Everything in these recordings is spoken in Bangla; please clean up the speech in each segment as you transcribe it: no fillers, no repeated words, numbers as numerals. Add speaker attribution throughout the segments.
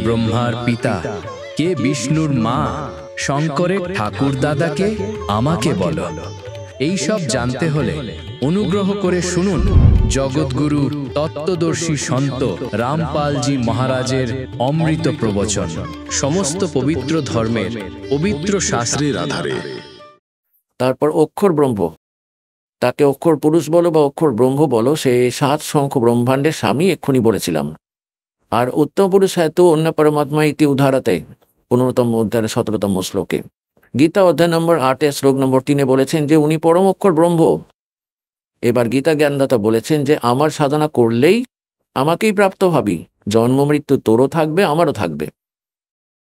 Speaker 1: ব্রহ্মার পিতা, কে বিষ্ণুর মা, শঙ্করের ঠাকুর দাদাকে, আমাকে বলো। এই সব জানতে হলে অনুগ্রহ করে শুনুন জগৎগুরু তত্ত্বদর্শী সন্ত রামপালজি মহারাজের অমৃত প্রবচন, সমস্ত পবিত্র ধর্মের পবিত্র শাস্ত্রের আধারে।
Speaker 2: তারপর অক্ষর ব্রহ্ম, তাকে অক্ষর পুরুষ বলো বা অক্ষর ব্রহ্ম বলো, সে 7 শঙ্খ ব্রহ্মাণ্ডের স্বামী, এক্ষুনি বলেছিলাম। আর উত্তম পুরুষ হেতু অন্য পরমাত্মা ইতি উদাহরতে 15তম অধ্যায়ের 17তম শ্লোকে, গীতা অধ্যায় নম্বর 8 শ্লোক নম্বর 3 বলেছেন যে উনি পরম অক্ষর ব্রহ্ম। এবার গীতা জ্ঞানদাতা বলেছেন যে আমার সাধনা করলেই আমাকেই প্রাপ্ত হবি, জন্ম মৃত্যু তোরও থাকবে, আমারও থাকবে।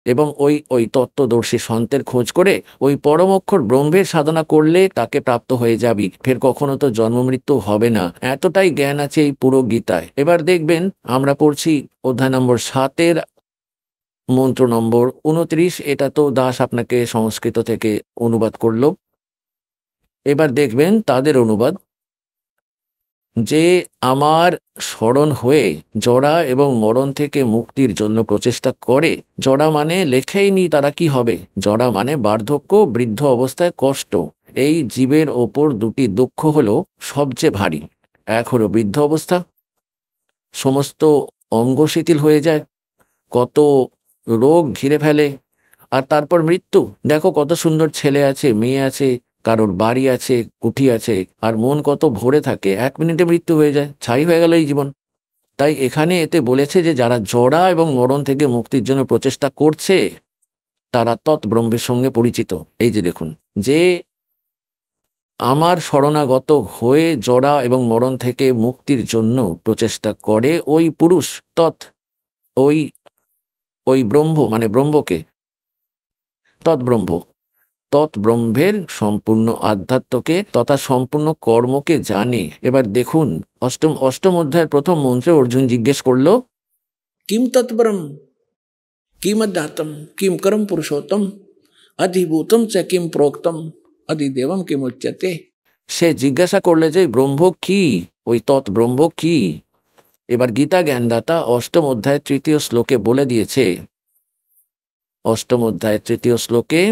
Speaker 2: এবং ওই তত্ত্বদর্শী সন্তের খোঁজ করে ওই পরম অক্ষর ব্রহ্মের সাধনা করলে তাকে প্রাপ্ত হয়ে যাবি, ফের কখনো তো জন্ম মৃত্যু হবে না। এতটাই জ্ঞান আছে এই পুরো গীতায়। এবার দেখবেন আমরা পড়ছি অধ্যায় নম্বর 7 মন্ত্র নম্বর 29। এটা তো দাস আপনাকে সংস্কৃত থেকে অনুবাদ করলো। এবার দেখবেন তাদের অনুবাদ, যে আমার স্মরণ হয়ে জড়া এবং মরণ থেকে মুক্তির জন্য প্রচেষ্টা করে। জড়া মানে লেখেই নি তারা কি হবে, জড়া মানে বার্ধক্য, বৃদ্ধ অবস্থায় কষ্ট। এই জীবের ওপর দুটি দুঃখ হলো সবচেয়ে ভারী। এক হলো বৃদ্ধ অবস্থা, সমস্ত অঙ্গ শিথিল হয়ে যায়, কত রোগ ঘিরে ফেলে। আর তারপর মৃত্যু, দেখো কত সুন্দর ছেলে আছে, মেয়ে আছে, কারোর বাড়ি আছে, কুঠি আছে, আর মন কত ভরে থাকে, 1 মিনিটে মৃত্যু হয়ে যায়, ছাই হয়ে গেল এই জীবন। তাই এখানে এতে বলেছে যে যারা জড়া এবং মরণ থেকে মুক্তির জন্য প্রচেষ্টা করছে তারা তৎব্রহ্মের সঙ্গে পরিচিত। এই যে দেখুন, যে আমার শরণাগত হয়ে জড়া এবং মরণ থেকে মুক্তির জন্য প্রচেষ্টা করে ওই পুরুষ, ওই ব্রহ্ম মানে ব্রহ্মকে, তৎব্রহ্ম, তৎব্রহ্মের সম্পূর্ণ আধ্যাত্মকে তথা সম্পূর্ণ কর্মকে জানে। এবার দেখুন অষ্টম অধ্যায়ের প্রথম মন্ত্রে অর্জুন জিজ্ঞেস করলো,
Speaker 3: কিম তৎব্রহ্ম কিম আধ্যাত্ম কিম করম পুরুষোত্তম অধিভূতম চ কিম প্রোক্তম অধিদেবম কিম উচ্যতে।
Speaker 2: সে জিজ্ঞাসা করলে যে ব্রহ্ম কি, ওই তৎব্রহ্ম কি। এবার গীতা জ্ঞানদাতা 8ম অধ্যায়ের 3য় শ্লোকে বলে দিয়েছে। 8ম অধ্যায়ের 3য় শ্লোকে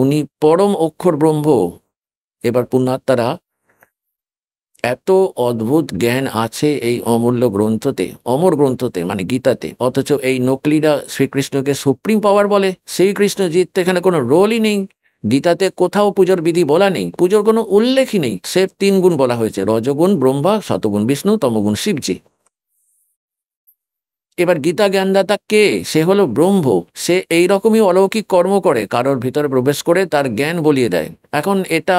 Speaker 2: উনি পরম অক্ষর ব্রহ্ম। এবার পুণ্যাত্মারা, এত অদ্ভুত জ্ঞান আছে এই অমূল্য গ্রন্থতে, অমর গ্রন্থতে মানে গীতাতে, অথচ এই নকলিরা শ্রীকৃষ্ণকে সুপ্রিম পাওয়ার বলে। শ্রীকৃষ্ণ জিততে এখানে কোনো রোলই নেই। গীতাতে কোথাও পুজোর বিধি বলা নেই, পুজোর কোনো উল্লেখই নেই। সে 3 গুণ বলা হয়েছে, রজগুণ ব্রহ্মা, শতগুণ বিষ্ণু, তমগুণ শিবজি। এবার গীতা জ্ঞানদাতা কে? সে হলো ব্রহ্ম। সে এইরকমই অলৌকিক কর্ম করে, কারোর ভিতরে প্রবেশ করে তার জ্ঞান বলিয়ে দেয়। এখন এটা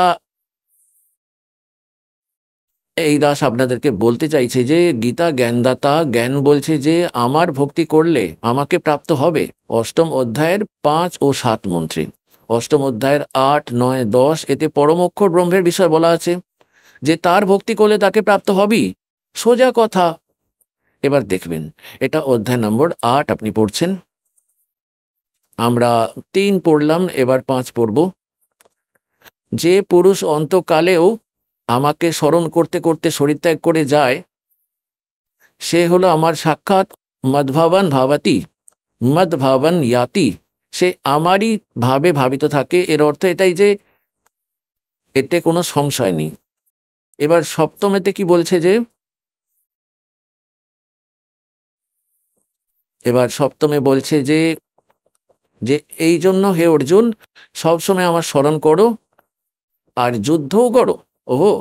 Speaker 2: এই দাস আপনাদেরকে বলতে চাইছে যে গীতা জ্ঞানদাতা জ্ঞান বলছে যে আমার ভক্তি করলে আমাকে প্রাপ্ত হবে। 8ম অধ্যায়ের 5 ও 7 মন্ত্রে, 8ম অধ্যায়ের 8, 9, 10 এতে পরম অক্ষর ব্রহ্মের বিষয় বলা আছে যে তার ভক্তি করলে তাকে প্রাপ্ত হবেই, সোজা কথা। এবার দেখবেন এটা অধ্যায় নম্বর 8 আপনি পড়ছেন, আমরা 3 পড়লাম, এবার 5 পড়ব। যে পুরুষ অন্তকালেও আমাকে স্মরণ করতে করতে শরীরত্যাগ করে যায়, সে হলো আমার সাক্ষাৎ মদ্ভাবান ভাবাতি মদ্ভাবান ইয়াতি। সে আমারই ভাবে ভাবিত থাকে। এর অর্থ এটাই যে এতে কোনো সংশয় নেই। এবার 7মেতে কি বলছে যে, এবার 7মে বলছে যে এই জন্য হে অর্জুন সবসময় আমার স্মরণ করো আর যুদ্ধও করো। ওহো,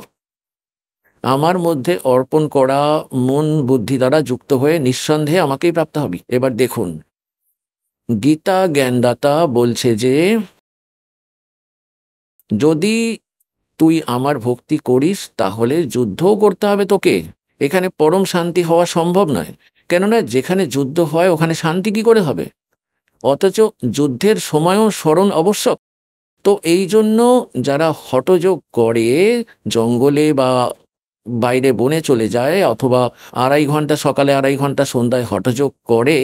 Speaker 2: আমার মধ্যে অর্পণ করা মন বুদ্ধি দ্বারা যুক্ত হয়ে নিঃসন্দেহে আমাকেই প্রাপ্ত হবে। এবার দেখুন গীতা জ্ঞানদাতা বলছে যে যদি তুই আমার ভক্তি করিস তাহলে যুদ্ধও করতে হবে তোকে। এখানে পরম শান্তি হওয়া সম্ভব নয়, কেননা যেখানে যুদ্ধ হয় ওখানে শান্তি কি করে হবে? অথচ যুদ্ধের সময়ও স্মরণ আবশ্যক। তো এই জন্য যারা হঠযোগ করে, জঙ্গলে বা বাইরে বনে চলে যায়, অথবা 2.5 ঘন্টা সকালে 2.5 ঘন্টা সন্ধ্যায় হঠযোগ করে,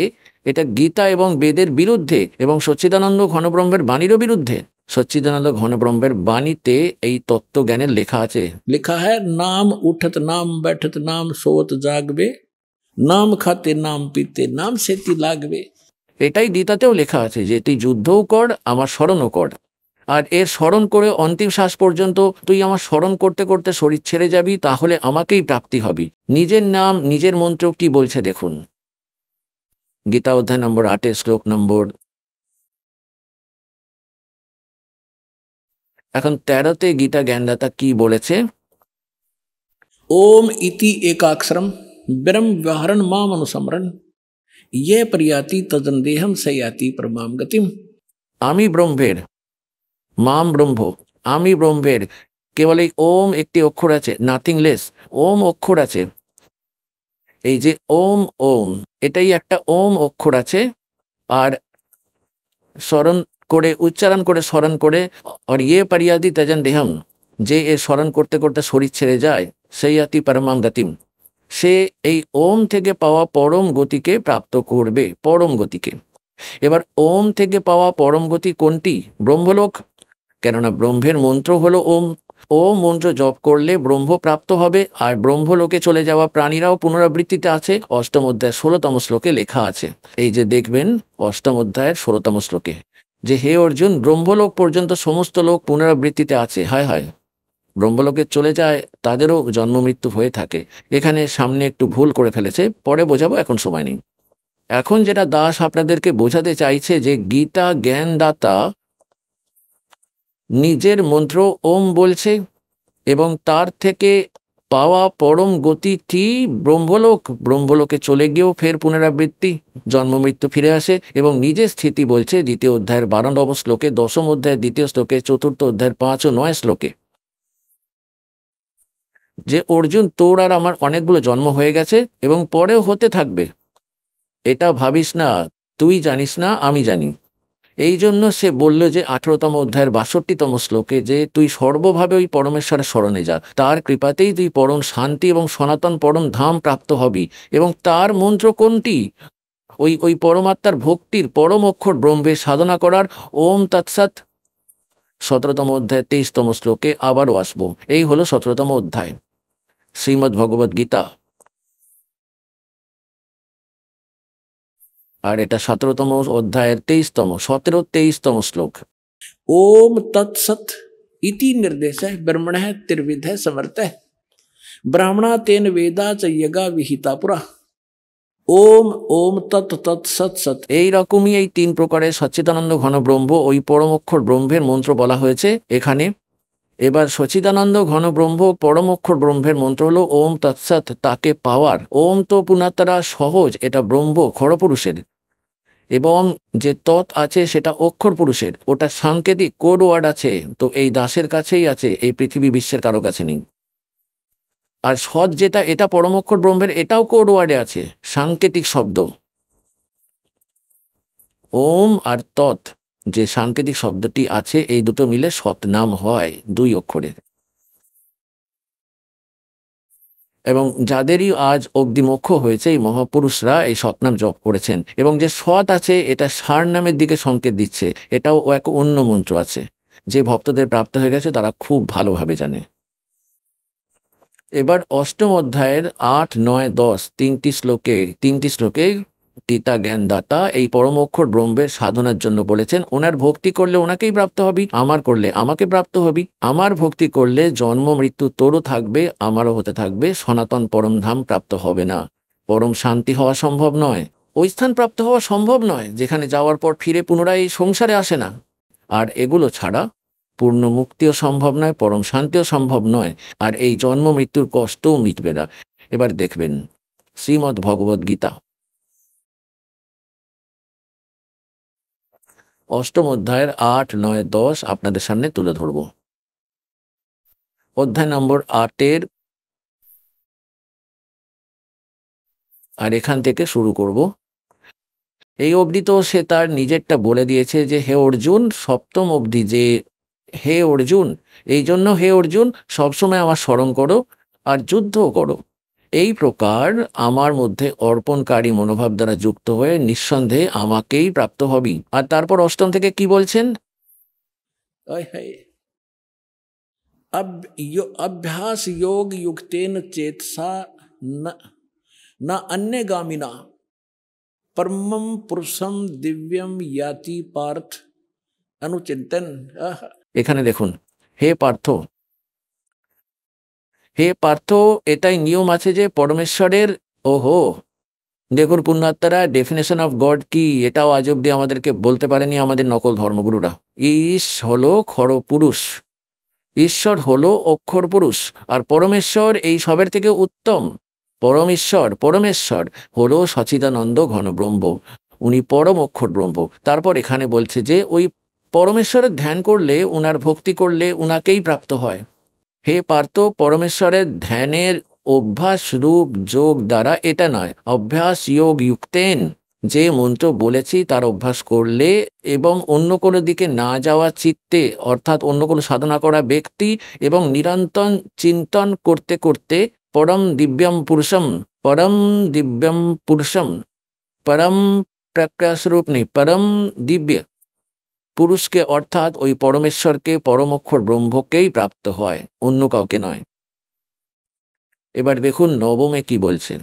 Speaker 2: এটা গীতা এবং বেদের বিরুদ্ধে এবং সচ্চিদানন্দ ঘনব্রহ্মের বাণীরও বিরুদ্ধে। সচ্চিদানন্দ ঘনব্রহ্মের বাণীতে এই তত্ত্বজ্ঞানের লেখা আছে,
Speaker 3: लिखा है नाम उठत नाम बैठत नाम सोवत जागबे नाम खाते नाम पीते नाम सेती लागबे।
Speaker 2: এটাই গীতাতেও লেখা আছে যে তুই যুদ্ধও কর, আমার স্মরণও কর। আর এর স্মরণ করে অন্তিম শ্বাস পর্যন্ত তুই আমার স্মরণ করতে করতে শরীর ছেড়ে যাবি, তাহলে আমাকেই প্রাপ্তি হবি। নিজের নাম, নিজের মন্ত্র কি বলছে দেখুন। গীতা অধ্যায় নম্বর 8 শ্লোক নম্বর, এখন 13তে গীতা জ্ঞানদাতা কি বলেছে।
Speaker 3: ओम इति एकाक्षरम ब्रह्म व्यवहरण माम अनुसमरण ये प्रयाति तदन्देहम सयाति परमाम गतिम।
Speaker 2: আমি ব্রহ্মের, মাম ব্রহ্ম, আমি ব্রহ্মের, কেবল এই ওম একটি অক্ষর আছে, নাথিং লেস, ওম অক্ষর আছে। এই যে ওম, ওম এটাই একটা ওম অক্ষর আছে। আর স্মরণ করে, উচ্চারণ করে, স্মরণ করে, আর ইয়ে পারিয়াদি তেজন দেহম, যে এ স্মরণ করতে করতে শরীর ছেড়ে যায়, সেই আতি পরমাম গতিম, সে এই ওম থেকে পাওয়া পরম গতিকে প্রাপ্ত করবে, পরম গতিকে। এবার ওম থেকে পাওয়া পরম গতি কোনটি? ব্রহ্মলোক। কেননা ব্রহ্মের মন্ত্র হলো ওম। ওম মন্ত্র জপ করলে ব্রহ্ম প্রাপ্ত হবে। আর ব্রহ্মলোকে চলে যাওয়া প্রাণীরাও পুনরাবৃত্তিতে আছে। অষ্টম অধ্যায়ের 16তম শ্লোকে লেখা আছে। এই যে দেখবেন অষ্টম অধ্যায়ের 16তম শ্লোকে, যে হে অর্জুন, ব্রহ্মলোক পর্যন্ত সমস্ত লোক পুনরাবৃত্তিতে আছে। হায় হায়, ব্রহ্মলোকে চলে যায়, তাদেরও জন্ম মৃত্যু হয়ে থাকে। এখানে সামনে একটু ভুল করে ফেলেছে, পরে বোঝাবো, এখন সময় নেই। এখন যেটা দাস আপনাদেরকে বোঝাতে চাইছে যে গীতা জ্ঞানদাতা নিজের মন্ত্র ওম বলছে এবং তার থেকে পাওয়া পরম গতিটি ব্রহ্মলোক। ব্রহ্মলোকে চলে গিয়েও ফের পুনরাবৃত্তি, জন্ম মৃত্যু ফিরে আসে এবং নিজের স্থিতি বলছে দ্বিতীয় অধ্যায়ের 12 শ্লোকে, 10ম অধ্যায়ের 2য় শ্লোকে, 4র্থ অধ্যায়ের 5 ও 9 শ্লোকে, যে অর্জুন তোর আর আমার অনেকগুলো জন্ম হয়ে গেছে এবং পরেও হতে থাকবে। এটা ভাবিস না, তুই জানিস না, আমি জানি। এই জন্য সে বলল যে 18তম অধ্যায়ের 62তম শ্লোকে, যে তুই সর্বভাবে ওই পরমেশ্বরের স্মরণে যা, তার কৃপাতেই তুই পরম শান্তি এবং সনাতন পরম ধাম প্রাপ্ত হবি। এবং তার মন্ত্র কোনটি? ওই ওই পরমাত্মার ভক্তির পরম অক্ষর ব্রহ্মের সাধনা করার ওম তৎসৎ। 17তম অধ্যায় 23তম শ্লোকে আবারও আসবো। এই হলো 17তম অধ্যায় শ্রীমদ্ ভগবদ গীতা। আর এটা 17তম অধ্যায়ের 23তম, 17-23তম শ্লোক।
Speaker 3: ओम तत्सत इति निर्देश ब्रह्मण त्रिविध समर्थ ब्राह्मणा तेन वेदा च यगा विहिता पुरा। ओम ओम तत् तत् सत सत।
Speaker 2: এই রকমই এই 3 প্রকারের সচ্চিদানন্দ ঘন ব্রহ্ম, ওই পরম অক্ষর ব্রহ্মের মন্ত্র বলা হয়েছে এখানে। এবার সচ্চিদানন্দ ঘন ব্রহ্ম, পরম অক্ষর ব্রহ্মের মন্ত্র হলো ওম তৎসৎ। তাকে পাওয়ার, ওম তো পুনাতারা সহজ, এটা ব্রহ্ম খড়পুরুষের, এবং যে তৎ আছে সেটা অক্ষর পুরুষের, ওটা সাংকেতিক কোড ওয়ার্ড আছে। তো এই দাসের কাছেই আছে, এই পৃথিবী বিশ্বের কারো কাছে নেই। আর সৎ যেটা, এটা পরম অক্ষর ব্রহ্মের, এটাও কোড ওয়ার্ডে আছে, সাংকেতিক শব্দ। ওম আর তৎ যে সাংকেতিক শব্দটি আছে, এই দুটো মিলে সৎ নাম হয়, 2 অক্ষরের। এবং যাদেরই আজ অবধি মোক্ষ হয়েছে, এই মহাপুরুষরা এই সৎনাম জপ করেছেন। এবং যে সৎ আছে, এটা সার নামের দিকে সংকেত দিচ্ছে। এটাও এক অন্য মন্ত্র আছে, যে ভক্তদের প্রাপ্ত হয়ে গেছে তারা খুব ভালোভাবে জানে। এবার অষ্টম অধ্যায়ের 8, 9, 10 তিনটি শ্লোকে গীতা জ্ঞানদাতা এই পরম অক্ষর ব্রহ্মের সাধনার জন্য বলেছেন। ওনার ভক্তি করলে ওনাকেই প্রাপ্ত হবি, আমার করলে আমাকে প্রাপ্ত হবি। আমার ভক্তি করলে জন্ম মৃত্যু তোরও থাকবে, আমারও হতে থাকবে, সনাতন পরম ধাম প্রাপ্ত হবে না। পরম শান্তি হওয়া সম্ভব নয়, ওই স্থান প্রাপ্ত হওয়া সম্ভব নয় যেখানে যাওয়ার পর ফিরে পুনরায় এই সংসারে আসে না। আর এগুলো ছাড়া পূর্ণ মুক্তিও সম্ভব নয়, পরম শান্তিও সম্ভব নয়, আর এই জন্ম মৃত্যুর কষ্টও মিটবে না। এবার দেখবেন শ্রীমদ্ ভগবদ গীতা অষ্টম অধ্যায়ের 8, 9, 10 আপনাদের সামনে তুলে ধরব। অধ্যায় নম্বর 8 আর এখান থেকে শুরু করব। এই অবধি তো সে তার নিজেরটা বলে দিয়েছে যে হে অর্জুন, সপ্তম অবধি যে হে অর্জুন, এই জন্য হে অর্জুন সবসময় আমার স্মরণ করো আর যুদ্ধও করো। এই প্রকার আমার মধ্যে অর্পণকারী মনোভাব দ্বারা যুক্ত হয়ে নিঃসন্দেহে আমাকেই প্রাপ্ত হবি। আর তারপর অষ্টম থেকে কি বলছেন?
Speaker 3: अब अभ्यास योग युक्तेन चेतसा न न अन्यगामिना परमम पुरुषम दिव्यम याति पार्थ अनुचिंतन।
Speaker 2: এখানে দেখুন, হে পার্থ, হে পার্থ, এটাই নিয়ম আছে যে পরমেশ্বরের, ওহো, দেখুন পুণ্যাত্মারা, ডেফিনেশন অফ গড কি এটাও আজ অব্দি আমাদেরকে বলতে পারেনি আমাদের নকল ধর্মগুরুরা। ঈশ হলো খর পুরুষ, ঈশ্বর হলো অক্ষর পুরুষ, আর পরমেশ্বর এই সবের থেকে উত্তম। পরমেশ্বর হলো সচিদানন্দ ঘন ব্রহ্ম, উনি পরম অক্ষর ব্রহ্ম। তারপর এখানে বলছে যে ওই পরমেশ্বরের ধ্যান করলে, উনার ভক্তি করলে উনাকেই প্রাপ্ত হয়। হে পার্থ, পরমেশ্বরের ধ্যানের অভ্যাস রূপ যোগ দ্বারা, এটা নয়, অভ্যাস যোগ যুক্তেন, যে মন্ত্র বলেছি তার অভ্যাস করলে এবং অন্য কোনো দিকে না যাওয়া চিত্তে, অর্থাৎ অন্য কোনো সাধনা করা ব্যক্তি এবং নিরন্তর চিন্তন করতে করতে পরম দিব্যম পুরুষম, পরম প্রকাশরূপ নেই, পরম দিব্য পুরুষকে, অর্থাৎ ওই পরমেশ্বরকে, পরম অক্ষর ব্রহ্মকেই প্রাপ্ত হয়, অন্য কাউকে নয়। এবার দেখুন নবমে কি বলছেন।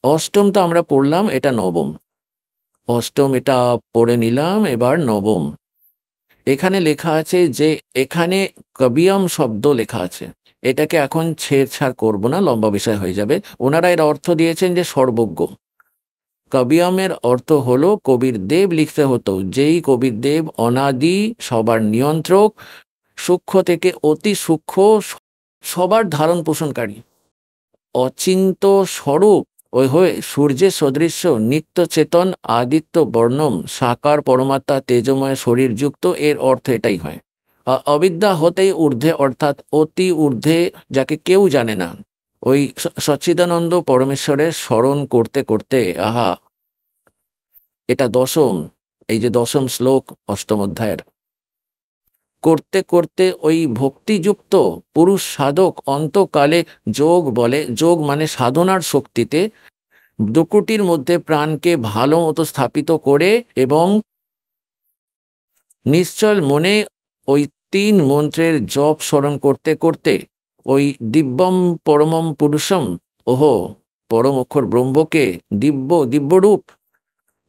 Speaker 2: অষ্টম তো আমরা পড়লাম, এটা নবম। অষ্টম এটা পড়ে নিলাম, এবার নবম। এখানে লেখা আছে যে, এখানে কবিয়ম শব্দ লেখা আছে, এটাকে এখন ছেড়ছাড় করবো না, লম্বা বিষয় হয়ে যাবে। ওনারা এর অর্থ দিয়েছেন যে সর্বজ্ঞ। কবিয়মের অর্থ হলো কবির দেব লিখতে হতো, যেই কবির দেব অনাদি, সবার নিয়ন্ত্রক, সূক্ষ্ম থেকে অতি সূক্ষ্ম, সবার ধারণ পোষণকারী, অচিন্ত স্বরূপ, ওই হয়ে সূর্যের সদৃশ্য, নিত্য চেতন, আদিত্য বর্ণম, সাকার পরমাত্মা, তেজময় শরীর যুক্ত। এর অর্থ এটাই হয়। অবিদ্যা হতেই ঊর্ধ্বে, অর্থাৎ অতি ঊর্ধ্বে, যাকে কেউ জানে না, ওই সচ্চিদানন্দ পরমেশ্বরের স্মরণ করতে করতে, আহা, এটা দশম, এই যে দশম শ্লোক অষ্টম অধ্যায়ের, করতে করতে ওই ভক্তিযুক্ত পুরুষ সাধক অন্তকালে যোগ বলে, যোগ মানে সাধনার শক্তিতে, দুকুটির মধ্যে প্রাণকে ভালো মতো স্থাপিত করে এবং নিশ্চল মনে ওই তিন মন্ত্রের জপ স্মরণ করতে করতে ওই দিব্যম পরমম পুরুষম, ওহো, পরম অক্ষর ব্রহ্মকে, দিব্যরূপ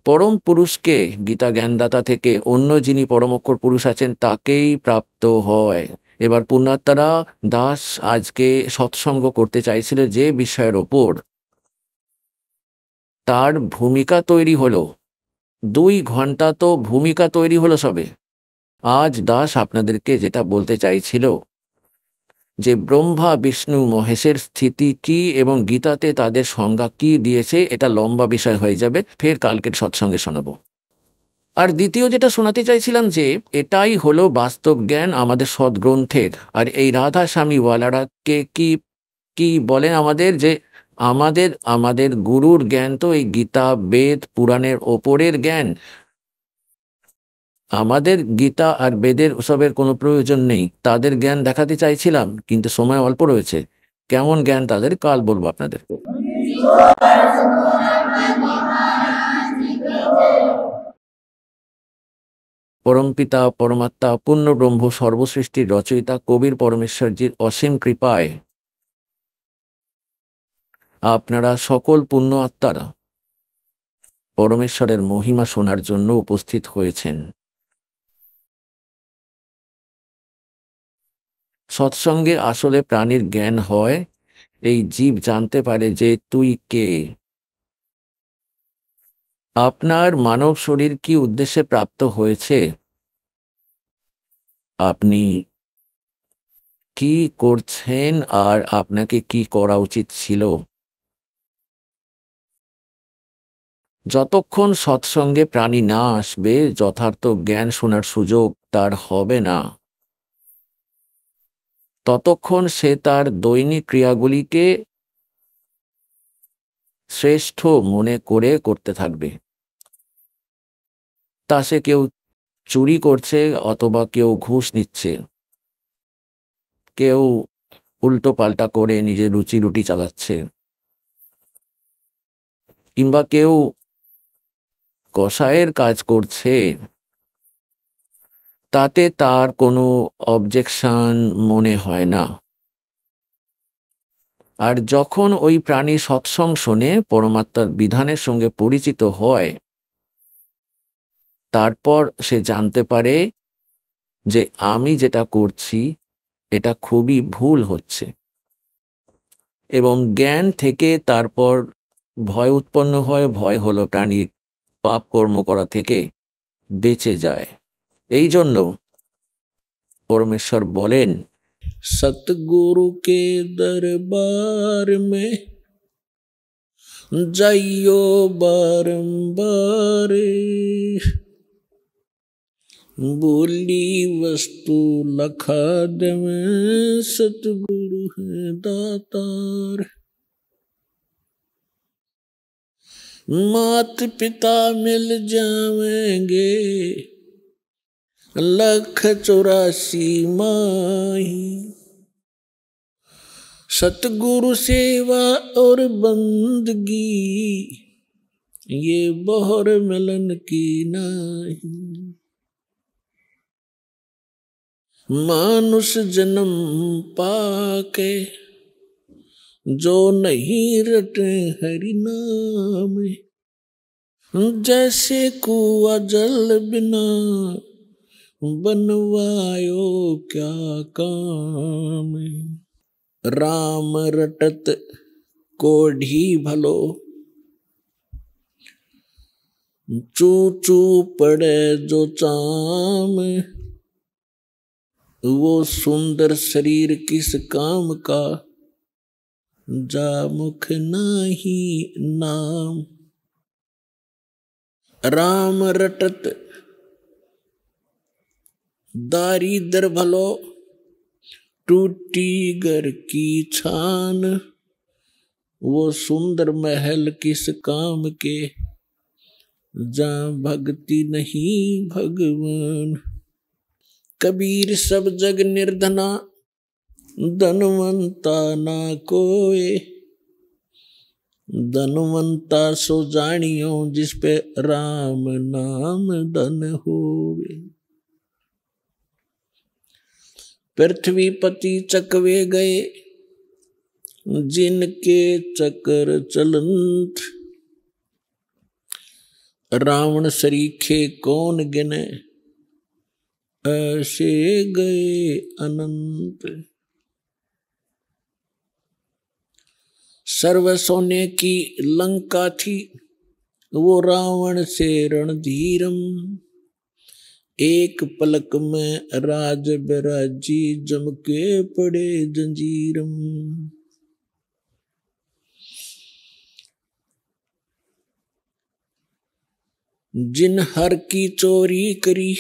Speaker 2: পরম পুরুষকে, গীতা জ্ঞানদাতা থেকে অন্য যিনি পরম অক্ষর পুরুষ আছেন তাকেই প্রাপ্ত হয়। এবার পুণ্যাত্মারা, দাস আজকে সৎসঙ্গ করতে চাইছিল যে বিষয়ের ওপর, তার ভূমিকা তৈরি হলো, 2 ঘন্টা তো ভূমিকা তৈরি হলো সবে। আজ দাস আপনাদেরকে যেটা বলতে চাইছিল যে ব্রহ্মা বিষ্ণু মহেশের স্থিতি কি এবং গীতাতে তাদের সংজ্ঞা কি দিয়েছে, এটা লম্বা বিষয় হয়ে যাবে, ফের কালকের সৎসঙ্গে শোনাবো। আর দ্বিতীয় যেটা শোনাতে চাইছিলাম যে এটাই হলো বাস্তব জ্ঞান আমাদের সদ্গ্রন্থের। আর এই রাধা স্বামীওয়ালারা কে কি কি বলেন আমাদের, যে আমাদের গুরুর জ্ঞান তো এই গীতা বেদ পুরাণের ওপরের জ্ঞান, আমাদের গীতা আর বেদের ওসবের কোনো প্রয়োজন নেই। তাদের জ্ঞান দেখাতে চাইছিলাম, কিন্তু সময় অল্প রয়েছে। কেমন জ্ঞান তাদের কাল বলবো আপনাদেরকে। পরমপিতা পরমাত্মা পূর্ণ ব্রহ্ম সর্বসৃষ্টির রচয়িতা কবির পরমেশ্বরজির অসীম কৃপায় আপনারা সকল পুণ্য আত্মারা পরমেশ্বরের মহিমা শোনার জন্য উপস্থিত হয়েছেন। সৎসঙ্গে আসলে প্রাণীর জ্ঞান হয়, এই জীব জানতে পারে যে তুই কে, আপনার মানব শরীর কি উদ্দেশ্যে প্রাপ্ত হয়েছে, আপনি কি করছেন আর আপনাকে কি করা উচিত ছিল। যতক্ষণ সৎসঙ্গে প্রাণী না আসবে, যথার্থ জ্ঞান শোনার সুযোগ তার হবে না, ততক্ষণ সে তার দৈনিক ক্রিয়াগুলিকে শ্রেষ্ঠ মনে করে করতে থাকবে। তা সে কেউ চুরি করছে, অথবা কেউ ঘুষ নিচ্ছে, কেউ উল্টো পাল্টা করে নিজের রুচি রুটি চালাচ্ছে, কিংবা কেউ কসাইয়ের কাজ করছে, তাতে তার কোনো অবজেকশন মনে হয় না। আর যখন ওই প্রাণী সৎসঙ্গ শোনে, পরমাত্মার বিধানের সঙ্গে পরিচিত হয়, তারপর সে জানতে পারে যে আমি যেটা করছি এটা খুবই ভুল হচ্ছে, এবং জ্ঞান থেকে তারপর ভয় উৎপন্ন হয়। ভয় হলো প্রাণীর পাপ কর্ম করা থেকে বেঁচে যায়। এই জন্য परमेश्वर बोलें,
Speaker 3: सतगुरु के दरबार में जाइयो बारंबार, बोली वस्तु लखा देवे, सतगुरु है दातार। मात पिता मिल जावेंगे, 184 माही, सतगुरु सेवा और बंदगी, ये बहुर मिलन की नाही। मानुष जन्म पाके जो नहीं रटे हरि नाम, जैसे कुआ जल बिना बनवायो क्या काम। राम रटत कोढ़ी भलो, चू चू पड़े जो चाम, वो सुंदर शरीर किस काम का, जा मुख नाही नाम। राम रटत दारिद्र भलो, टूटी घर की छान, वो सुंदर महल किस काम के, जहाँ भक्ति नहीं भगवान। कबीर सब जग निर्धना, धनवंता ना कोय, धनवंता सो जानियो जिस पे राम नाम धन होवे। पृथ्वी पति चकवे गए, जिनके चक्र चलंत, रावण सरीखे कौन गिने, ऐसे गए अनंत। सर्व सोने की लंका थी, वो रावण से रणधीरम, एक पलक में राज बिराजी, जम के पड़े जंजीरम। जिन हर की चोरी करी,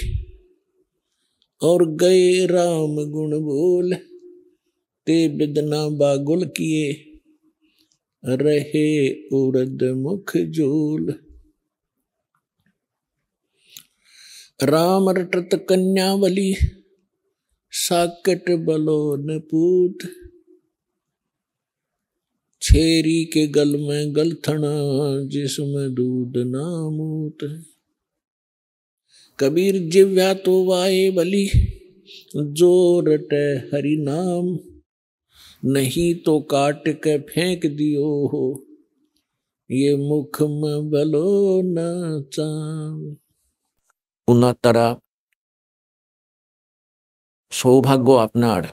Speaker 3: और गए राम गुण बोल, ते बिदना बागुल किए, रहे उड़द मुख जोल। राम रटत कन्यावली, साकट बलो न पूत, छेरी के गल में गलथना, जिसमें दूध ना मूत। कबीर जिव्या तो वाए बली, जो रटे हरि नाम, नहीं तो काट के फेंक दियो हो, ये मुख में बलो न चाम।
Speaker 2: उन्नतरा सौभाग्य आपनार,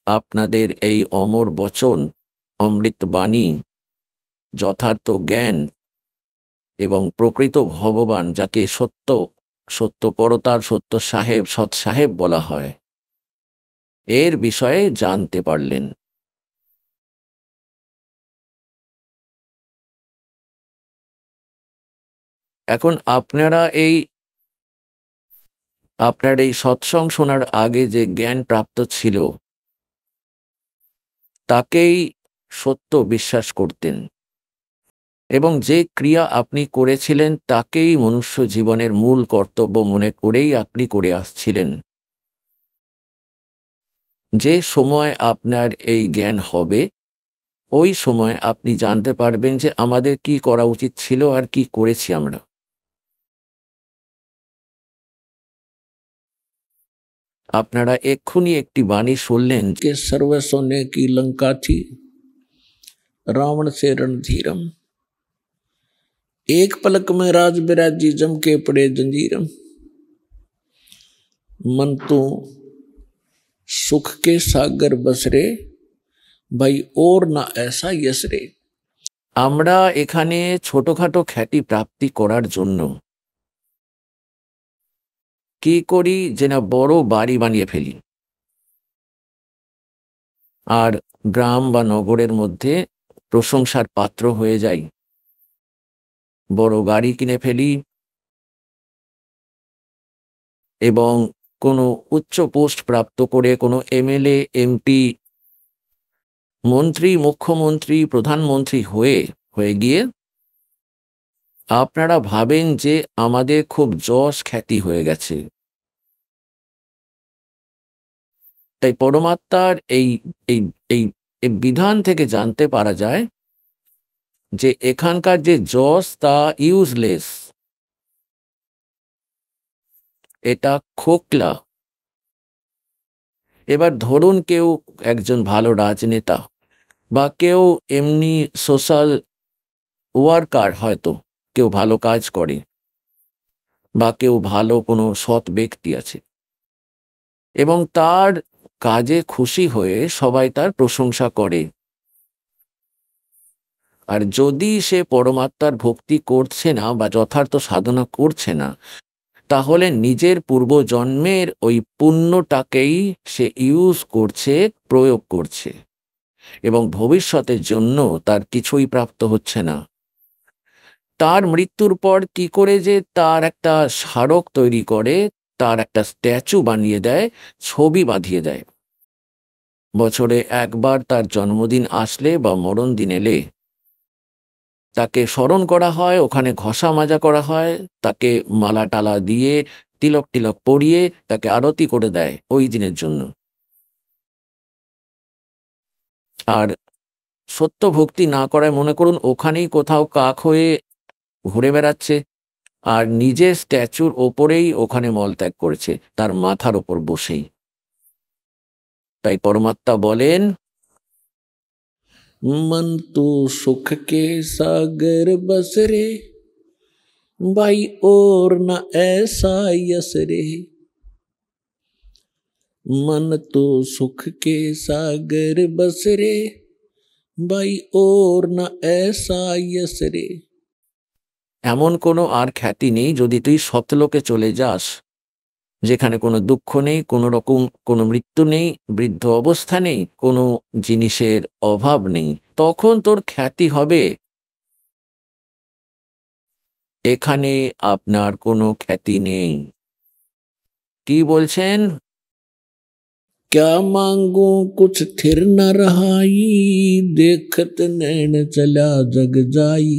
Speaker 2: आपनादेर এই অমর বচন, অমৃত বাণী, যথার্থ জ্ঞান এবং প্রকৃত ভগবান, যাকে সত্য সত্যপরতার সত্য সাহেব, সৎ সাহেব বলা হয়, এর বিষয়ে জানতে পারলেন। এখন আপনারা আপনার এই সৎসঙ্গ শোনার আগে যে জ্ঞান প্রাপ্ত ছিল, তাকেই সত্য বিশ্বাস করতেন, এবং যে ক্রিয়া আপনি করেছিলেন তাকেই মনুষ্য জীবনের মূল কর্তব্য মনে করেই আপনি করে আসছিলেন। যে সময় আপনার এই জ্ঞান হবে, ওই সময় আপনি জানতে পারবেন যে আমাদের কি করা উচিত ছিল আর কি করেছি আমরা। আপনারা এক্ষুনি একটি বাণী শুনলেন
Speaker 3: के सर्व सोने की लंका थी, रावण से रणधीरम, एक पलक में राज बिराजी जम के पड़े जंजीरम। मन तो सुख के सागर बसरे, भाई और ना ऐसा यसरे।
Speaker 2: আমরা এখানে ছোটখাটো খ্যাতি প্রাপ্তি করার জন্য কি করি যে না বড় বাড়ি বানিয়ে ফেলি, আর গ্রাম বা নগরের মধ্যে প্রশংসার পাত্র হয়ে যাই, বড় গাড়ি কিনে ফেলি এবং কোনো উচ্চ পোস্ট প্রাপ্ত করে কোনো এমএলএ, এমপি, মন্ত্রী, মুখ্যমন্ত্রী, প্রধানমন্ত্রী হয়ে গিয়ে আপনারা ভাবেন যে আমাদের খুব যশ খ্যাতি হয়ে গেছে। তাই পরমাত্মার এই এই এই এই বিধান থেকে জানতে পারা যায় যে এখানকার যে যশ তা ইউজলেস, এটা খোকলা। এবার ধরুন কেউ একজন ভালো রাজনেতা বা কেউ এমনি সোশ্যাল ওয়ার্কার, হয়তো কেউ ভালো কাজ করে বা কেউ ভালো কোনো সৎ ব্যক্তি আছে এবং তার কাজে খুশি হয়ে সবাই তার প্রশংসা করে। আর যদি সে পরমাত্মার ভক্তি করছে না বা যথার্থ সাধনা করছে না, তাহলে নিজের পূর্বজন্মের ওই পুণ্যটাকেই সে ইউজ করছে, প্রয়োগ করছে, এবং ভবিষ্যতের জন্য তার কিছুই প্রাপ্ত হচ্ছে না। তার মৃত্যুর পর কি করে যে তার একটা স্মারক তৈরি করে, তার একটা স্ট্যাচু বানিয়ে দেয়, ছবি বাঁধিয়ে দেয়। বছরে একবার তার জন্মদিন আসলে বা মরণ দিন এলে তাকে স্মরণ করা হয়, ওখানে ঘষা মাজা করা হয়, তাকে মালা টালা দিয়ে তিলক টিলক পরিয়ে তাকে আরতি করে দেয় ওই দিনের জন্য। আর সত্য ভক্তি না করায় মনে করুন ওখানেই কোথাও কাক হয়ে ঘুরে বেড়াচ্ছে আর নিজের স্ট্যাচুর ওপরেই ওখানে মলত্যাগ করেছে, তার মাথার ওপর বসেই। তাই পরমাত্মা বলেন,
Speaker 3: मन तो सुख के सागर बसरे, भाई और न ऐसा यसरे। मन तो सुख के सागर बसरे, भाई और न ऐसा यसरे।
Speaker 2: এমন কোনো আর খ্যাতি নেই যদি তুই সতলোকে চলে যাস, যেখানে কোনো দুঃখ নেই, কোনো রকম কোনো মৃত্যু নেই, বৃদ্ধ অবস্থা নেই, কোনো জিনিসের অভাব নেই, তখন তোর খ্যাতি হবে। এখানে আপনার কোনো খ্যাতি নেই। কি বলছেন?
Speaker 3: क्या मांगू कुछ थिर न रहाई, देखत नैन चला जग जाई।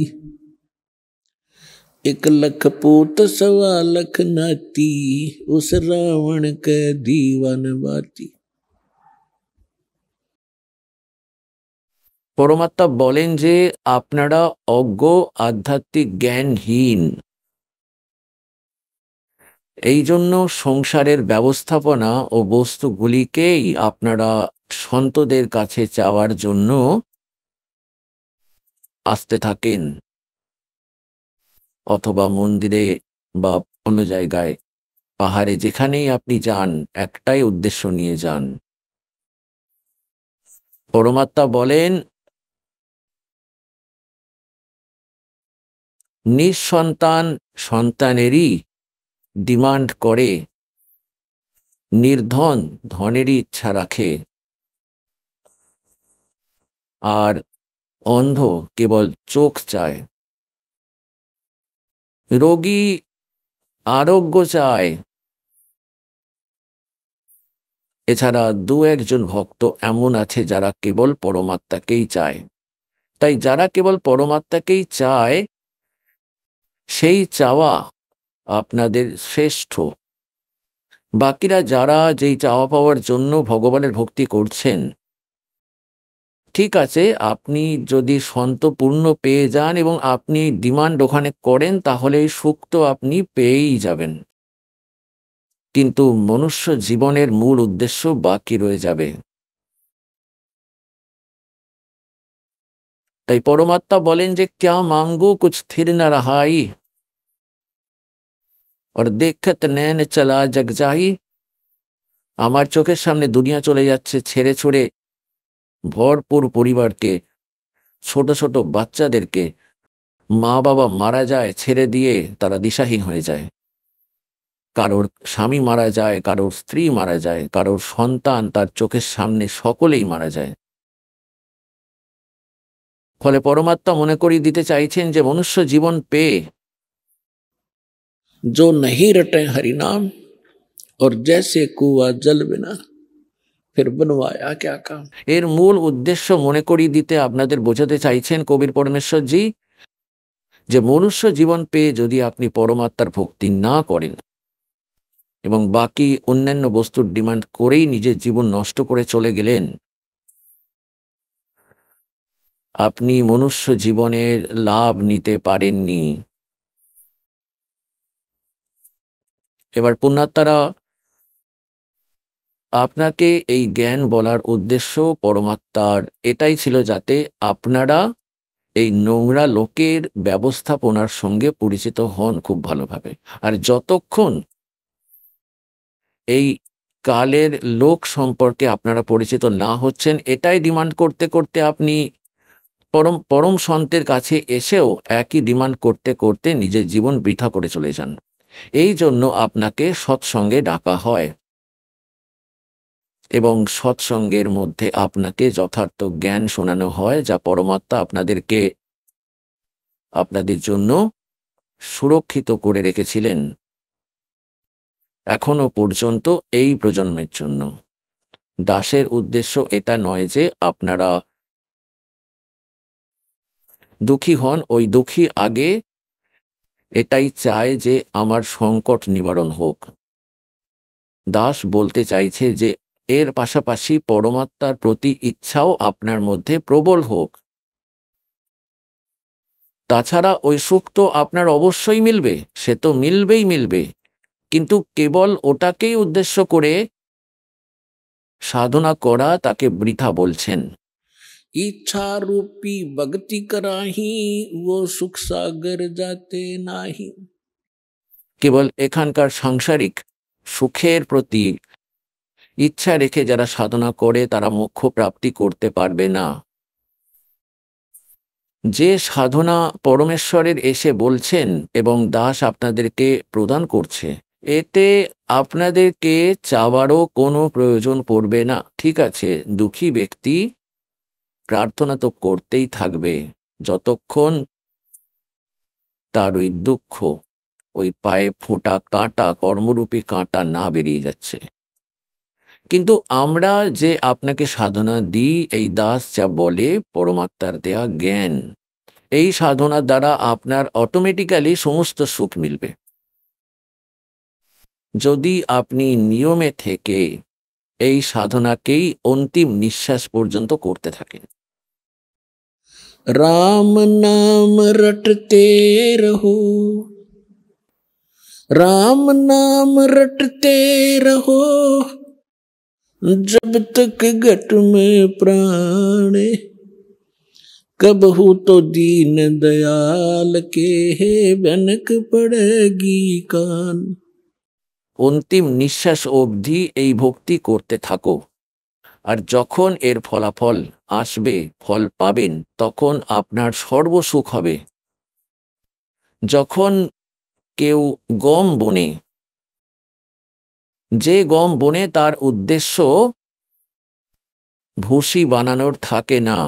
Speaker 3: एक लख पूत सवा लख नाती, उस रावण के दीवान बाती।
Speaker 2: পরমাত্মা বলেন যে আপনারা অজ্ঞ, আধ্যাত্মিক জ্ঞানহীন। এই জন্য সংসারের ব্যবস্থাপনা ও বস্তুগুলিকেই আপনারা সন্তদের কাছে চাওয়ার জন্য আসতে থাকেন, অথবা মন্দিরে বা অন্য জায়গায়, পাহাড়ে, যেখানেই আপনি যান একটাই উদ্দেশ্য নিয়ে যান। পরমাত্মা বলেন, নিঃসন্তান সন্তানেরই ডিমান্ড করে, নির্ধন ধনেরই ইচ্ছা রাখে, আর অন্ধ কেবল চোখ চায়, রোগী আরোগ্য চায়। এছাড়া দু একজন ভক্ত এমন আছে যারা কেবল পরমাত্মাকেই চায়। তাই যারা কেবল পরমাত্মাকেই চায়, সেই চাওয়া আপনাদের শ্রেষ্ঠ। বাকিরা যারা যেই চাওয়া পাওয়ার জন্য ভগবানের ভক্তি করছেন, ঠিক আছে, আপনি যদি সন্তপূর্ণ পেয়ে যান এবং আপনি ডিমান্ড ওখানে করেন, তাহলে এই সুখ তো আপনি পেয়েই যাবেন। কিন্তু মনুষ্য জীবনের মূল উদ্দেশ্য বাকি রয়ে যাবে। তাই পরমাত্মা বলেন যে ক্যা মাঙ্গো কুছ স্থির না রাহাই और देखत नैन चला जग जाई। আমার চোখের সামনে দুনিয়া চলে যাচ্ছে ছেড়ে ছুড়ে ভরপুর পরিবারকে, ছোট ছোট বাচ্চাদেরকে। মা বাবা মারা যায় ছেড়ে দিয়ে, তারা দিশাহীন হয়ে যায়। কারোর স্বামী মারা যায়, কারোর স্ত্রী মারা যায়, কারোর সন্তান তার চোখের সামনে, সকলেই মারা যায়। ফলে পরমাত্মা মনে করিয়ে দিতে চাইছেন যে মনুষ্য জীবন পেয়ে
Speaker 3: जो नहीं रटे हरि नाम और जैसे कुआ जल बिना फिर बनवाया क्या काम।
Speaker 2: এর মূল উদ্দেশ্য মনে করিয়ে দিতে আপনাদের বোঝাতে চাইছেন কবির পরমেশ্বরজি যে মনুষ্য জীবন পেয়ে যদি আপনি পরমাত্মার ভক্তি না করেন এবং বাকি অন্যান্য বস্তুর ডিমান্ড করেই নিজের জীবন নষ্ট করে চলে গেলেন, আপনি মনুষ্য জীবনের লাভ নিতে পারেননি। এবার পুণ্যাত্মারা, আপনাকে এই জ্ঞান বলার উদ্দেশ্য পরমাত্মার এটাই ছিল যাতে আপনারা এই নোংরা লোকের ব্যবস্থাপনার সঙ্গে পরিচিত হন খুব ভালোভাবে। আর যতক্ষণ এই কালের লোক সম্পর্কে আপনারা পরিচিত না হচ্ছেন, এটাই ডিমান্ড করতে করতে আপনি পরম পরম সন্তের কাছে এসেও একই ডিমান্ড করতে করতে নিজের জীবন বৃথা করে চলে যান। এই জন্য আপনাকে সৎসঙ্গে ডাকা হয় এবং সৎসঙ্গের মধ্যে আপনাকে যথার্থ জ্ঞান শোনানো হয়, যা পরমাত্মা আপনাদেরকে আপনাদের জন্য সুরক্ষিত করে রেখেছিলেন এখনো পর্যন্ত এই প্রজন্মের জন্য। দাসের উদ্দেশ্য এটা নয় যে আপনারা দুঃখী হন, ওই দুঃখী আগে এটাই চায় যে আমার সংকট নিবারণ হোক। দাস বলতে চাইছে যে এর পাশাপাশি পরমাত্মার প্রতি ইচ্ছাও আপনার মধ্যে প্রবল হোক। তাছাড়া ওই সুখ তো আপনার অবশ্যই মিলবে, সে তো মিলবেই মিলবে, কিন্তু কেবল ওটাকেই উদ্দেশ্য করে সাধনা করা তাকে বৃথা বলছেন।
Speaker 3: इच्छा रूपी भक्ति कराही वो सुख सागर जाते नाही।
Speaker 2: কেবল এখানকার সাংসারিক সুখের প্রতি ইচ্ছা রেখে যারা সাধনা করে তারা মোক্ষ প্রাপ্তি করতে পারবে না। যে সাধনা পরমেশ্বরের এসে বলছেন এবং দাস আপনাদেরকে প্রদান করছে, এতে আপনাদেরকে চাওয়ারও কোনো প্রয়োজন পড়বে না। ঠিক আছে, দুঃখী ব্যক্তি প্রার্থনা তো করতেই থাকবে যতক্ষণ তার ওই দুঃখ, ওই পায়ে ফোটা কাঁটা, কর্মরূপী কাঁটা না বেরিয়ে যাচ্ছে। কিন্তু আমরা যে আপনাকে সাধনা দিই, এই দাস যা বলে পরমাত্মার দেয়া জ্ঞান, এই সাধনার দ্বারা আপনার অটোমেটিক্যালি সমস্ত সুখ মিলবে যদি আপনি নিয়মে থেকে এই সাধনাকেই অন্তিম নিঃশ্বাস পর্যন্ত করতে থাকেন।
Speaker 3: राम नाम रटते रहो, राम नाम रटते रहो, जब तक घट में प्राण, कबहू तो दीन दयाल के बनक पड़ेगी कान।
Speaker 2: অন্তিম নিঃশ্বাস অবধি এই ভক্তি করতে থাকো, আর যখন এর ফলাফল আসবে, ফল পাবেন, তখন আপনার সর্বসুখ হবে। যখন কেউ গম বোনে, যে গম বোনে তার উদ্দেশ্য ভুসি বানানোর থাকে না,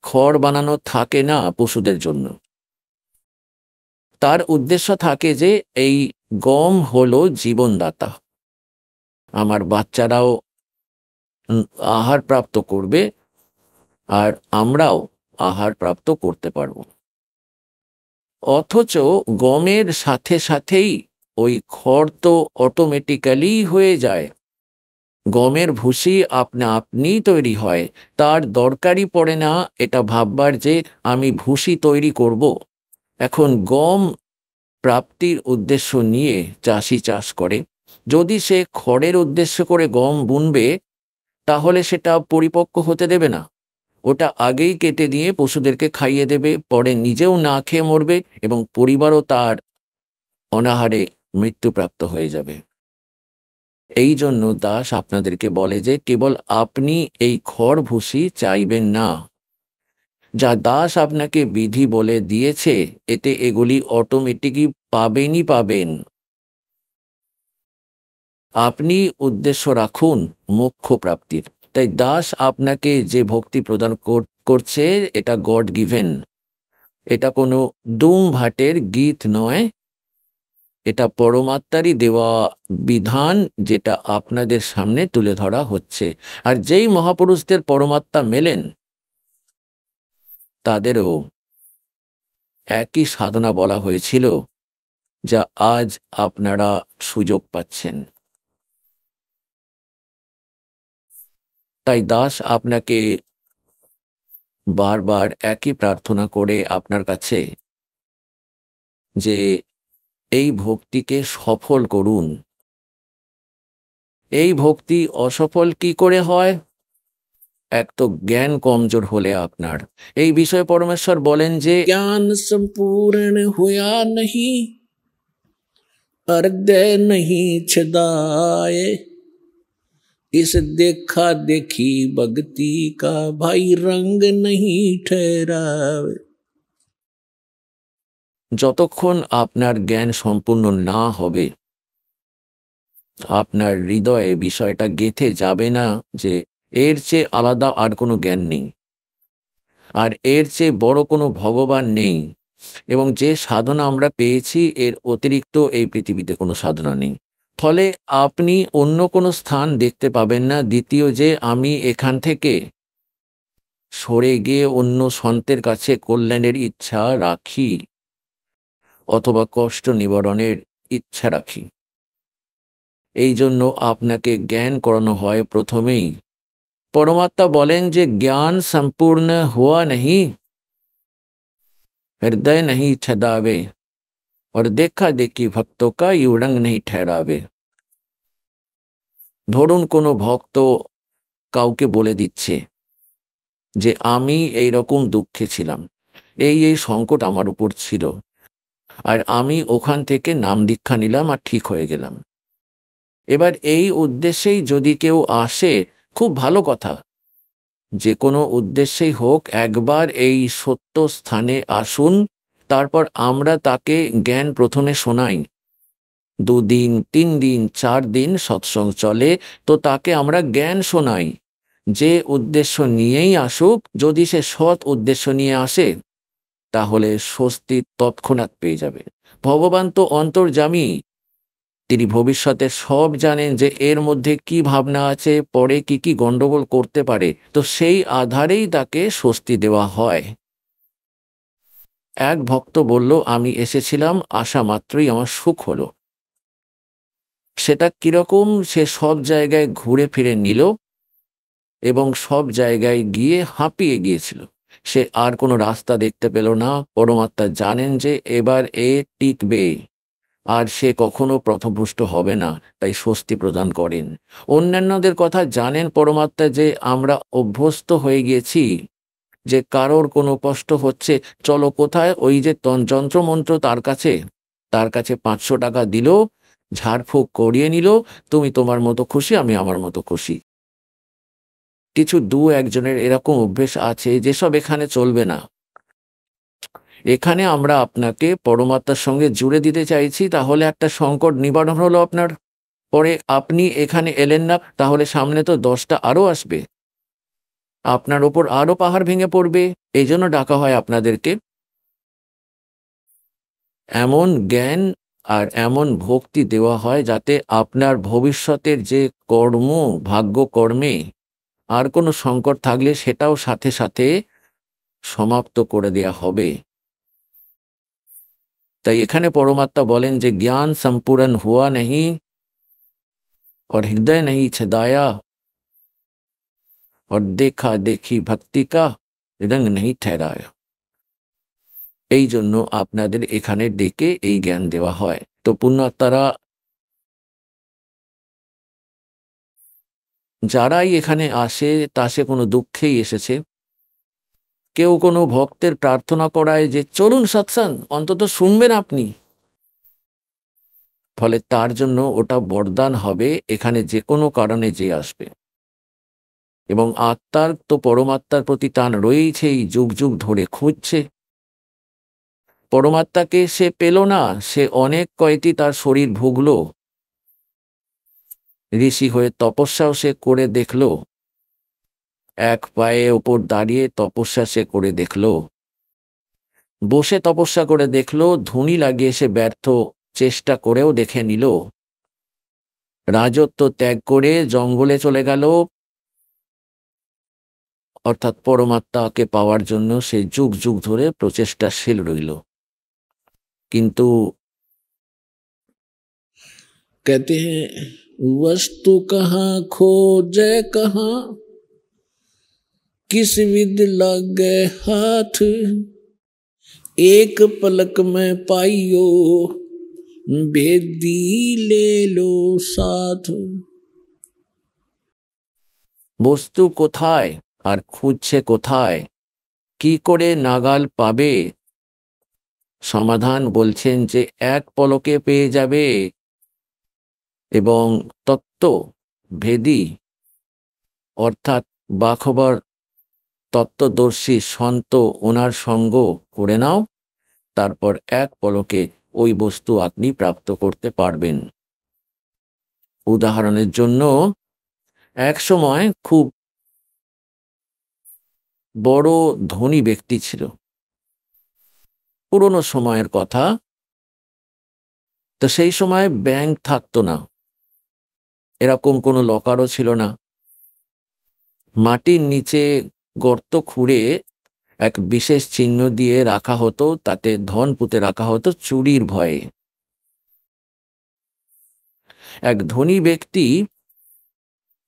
Speaker 2: খড় বানানোর থাকে না পশুদের জন্য। তার উদ্দেশ্য থাকে যে এই গম হলো জীবনদাতা, আমার বাচ্চারাও আহার প্রাপ্ত করবে আর আমরাও আহার প্রাপ্ত করতে পারব। অথচ গমের সাথে সাথেই ওই খড় তো অটোমেটিক্যালি হয়ে যায়, গমের ভুসি আপনি তৈরি হয়, তার দরকারই পড়ে না এটা ভাববার যে আমি ভুসি তৈরি করব। এখন গম প্রাপ্তির উদ্দেশ্য নিয়ে চাষি চাষ করে, যদি সে খড়ের উদ্দেশ্য করে গম বুনবে তাহলে সেটা পরিপক্ক হতে দেবে না, ওটা আগেই কেটে দিয়ে পশুদেরকে খাইয়ে দেবে, পরে নিজেও না খেয়ে মরবে এবং পরিবারও তার অনাহারে মৃত্যুপ্রাপ্ত হয়ে যাবে। এই জন্য দাস আপনাদেরকে বলে যে কেবল আপনি এই খড় ভুসি চাইবেন না, যা দাস আপনাকে বিধি বলে দিয়েছে এতে এগুলি অটোমেটিকই পাবেন। আপনি উদ্দেশ্য রাখুন মোক্ষ প্রাপ্তির। তাই দাস আপনাকে যে ভক্তি প্রদান করছে এটা গড গিভেন, এটা কোনো দুম ভাটের গীত নয়, এটা পরমাত্মারই দেওয়া বিধান যেটা আপনাদের সামনে তুলে ধরা হচ্ছে। আর যেই মহাপুরুষদের পরমাত্মা মেলেন তাদেরও একই সাধনা বলা হয়েছিল যা আজ আপনারা সুযোগ পাচ্ছেন। তাই দাস আপনাকে বারবার একই প্রার্থনা করে আপনার কাছে যে এই ভক্তিকে সফল করুন। এই ভক্তি অসফল কি করে হয়? এক তো জ্ঞান কমজোর হলে আপনার। এই বিষয়ে পরমেশ্বর বলেন যে
Speaker 3: ज्ञान संपूर्ण हुआ नहीं, हृदय नहीं छदाए, इस देखा देखी भक्ति का भाई रंग नहीं ठहरावे।
Speaker 2: যতক্ষণ আপনার জ্ঞান সম্পূর্ণ না হবে আপনার হৃদয়ে বিষয়টা গেঁথে যাবে না যে এর চেয়ে আলাদা আর কোনো জ্ঞান নেই, আর এর চেয়ে বড় কোনো ভগবান নেই, এবং যে সাধনা আমরা পেয়েছি এর অতিরিক্ত এই পৃথিবীতে কোনো সাধনা নেই। ফলে আপনি অন্য কোনো স্থান দেখতে পাবেন না। দ্বিতীয় যে আমি এখান থেকে সরে গিয়ে অন্য সন্তের কাছে কল্যাণের ইচ্ছা রাখি অথবা কষ্ট নিবারণের ইচ্ছা রাখি। এই জন্য আপনাকে জ্ঞান করানো হয় প্রথমেই। পরমাত্মা বলেন যে জ্ঞান সম্পূর্ণ হুয়া नहीं, हृदय नहीं छदावे, और देखा देखी भक्तों का यूं रंग नहीं ठहरावे। ধরুন কোনো ভক্ত কাউকে বলে দিচ্ছে যে আমি এই রকম দুঃখে ছিলাম, এই সংকট আমার উপর ছিল, আর আমি ওখান থেকে নাম দীক্ষা নিলাম আর ঠিক হয়ে গেলাম। এবার এই উদ্দেশ্যেই যদি কেউ আসে, খুব ভালো কথা, যে কোনো উদ্দেশ্যেই হোক একবার এই সত্য স্থানে আসুন, তারপর আমরা তাকে জ্ঞান প্রথমে শোনাই। 2 দিন 3 দিন 4 দিন সৎসঙ্গ চলে তো তাকে আমরা জ্ঞান শোনাই। যে উদ্দেশ্য নিয়েই আসুক, যদি সে সৎ উদ্দেশ্য নিয়ে আসে তাহলে স্বস্তি তৎক্ষণাৎ পেয়ে যাবে। ভগবান তো অন্তর্যামী, তিনি ভবিষ্যতে সব জানেন যে এর মধ্যে কি ভাবনা আছে, পরে কি কি গন্ডগোল করতে পারে, তো সেই আধারেই তাকে স্বস্তি দেওয়া হয়। এক ভক্ত বলল আমি এসেছিলাম, আসা মাত্রই আমার সুখ হলো। সেটা কিরকম? সে সব জায়গায় ঘুরে ফিরে নিল এবং সব জায়গায় গিয়ে হাঁপিয়ে গিয়েছিল। সে আর কোনো রাস্তা দেখতে পেল না। পরমাত্মা জানেন যে এবার এ টিকবে আর সে কখনো পথভ্রষ্ট হবে না, তাই স্বস্তি প্রদান করেন। অন্যান্যদের কথা জানেন পরমাত্মা যে আমরা অভ্যস্ত হয়ে গিয়েছি যে কারোর কোনো কষ্ট হচ্ছে, চলো কোথায়, ওই যে যন্ত্রমন্ত্র তার কাছে 500 টাকা দিল, ঝাড়ফুঁক করিয়ে নিল, তুমি তোমার মতো খুশি, আমি আমার মতো খুশি। কিছু 2-1 জনের এরকম অভ্যেস আছে, যেসব এখানে চলবে না। এখানে আমরা আপনাকে পরমাত্মার সঙ্গে জুড়ে দিতে চাইছি, তাহলে একটা সংকট নিবারণ হলো আপনার। পরে আপনি এখানে এলেন না, তাহলে সামনে তো 10টা আরো আসবে, আপনার ওপর আরো পাহাড় ভেঙে পড়বে। এই জন্য ডাকা হয় আপনাদেরকে। এমন জ্ঞান আর এমন ভক্তি দেওয়া হয় যাতে আপনার ভবিষ্যতের যে কর্ম, ভাগ্য কর্মে আর কোনো সংকট থাকলে সেটাও সাথে সাথে সমাপ্ত করে দেয়া হবে। তাই এখানে পরমাত্মা বলেন যে জ্ঞান সম্পূর্ণ হুয়া नहीं और हृदय नहीं छदाया, और देखा देखी भक्ति का रंग नहीं ठहराया। এই জন্য আপনাদের এখানে ডেকে এই জ্ঞান দেওয়া হয়। তো পুণ্যাত্মারা যারাই এখানে আসে তা সে কোনো দুঃখেই এসেছে। কেউ কোনো ভক্তের প্রার্থনা করায় যে চলুন সৎসঙ্গ, অন্তত শুনবেন আপনি, ফলে তার জন্য ওটা বরদান হবে এখানে যে কোনো কারণে যে আসবে। এবং আত্মার তো পরমাত্মার প্রতি টান রয়েছেই, যুগ যুগ ধরে খুঁজছে। পরমাত্মাকে সে পেল না, সে অনেক কয়টি তার শরীর ভুগল, ঋষি হয়ে তপস্যাও সে করে দেখল, এক পায়ে ওপর দাঁড়িয়ে তপস্যা সে করে দেখল, বসে তপস্যা করে দেখল, ধুনি লাগিয়ে সে ব্যর্থ চেষ্টা করেও দেখে নিল, রাজত্ব ত্যাগ করে জঙ্গলে চলে গেল, অর্থাৎ পরমাত্মাকে পাওয়ার জন্য সে যুগ যুগ ধরে প্রচেষ্টাশীল রইল। কিন্তু
Speaker 3: कहते हैं वस्तु कहाँ खोजे कहाँ, किस विद लग गए हाथ, एक पलक में पाइयो भेदी ले लो साथ।
Speaker 2: বস্তু কোথায় আর খুঁজছে কোথায়, কি করে নাগাল পাবে? সমাধান বলছেন যে এক পলকে পেয়ে যাবে। এবং তত্ত্ব ভেদী অর্থাৎ বাখবর তত্ত্বদর্শী সন্ত ওনার সঙ্গ করে নাও, তারপর এক পলকে ওই বস্তু আপনি প্রাপ্ত করতে পারবেন। উদাহরণের জন্য, এক সময় খুব বড় ধনী ব্যক্তি ছিল, পুরনো সময়ের কথা। তো সেই সময় ব্যাংক থাকতো না, এরকম কোনো লকারও ছিল না। মাটির নিচে গর্ত খুঁড়ে এক বিশেষ চিহ্ন দিয়ে রাখা হতো, তাতে ধন পুঁতে রাখা হতো চুরির ভয়ে। এক ধনী ব্যক্তি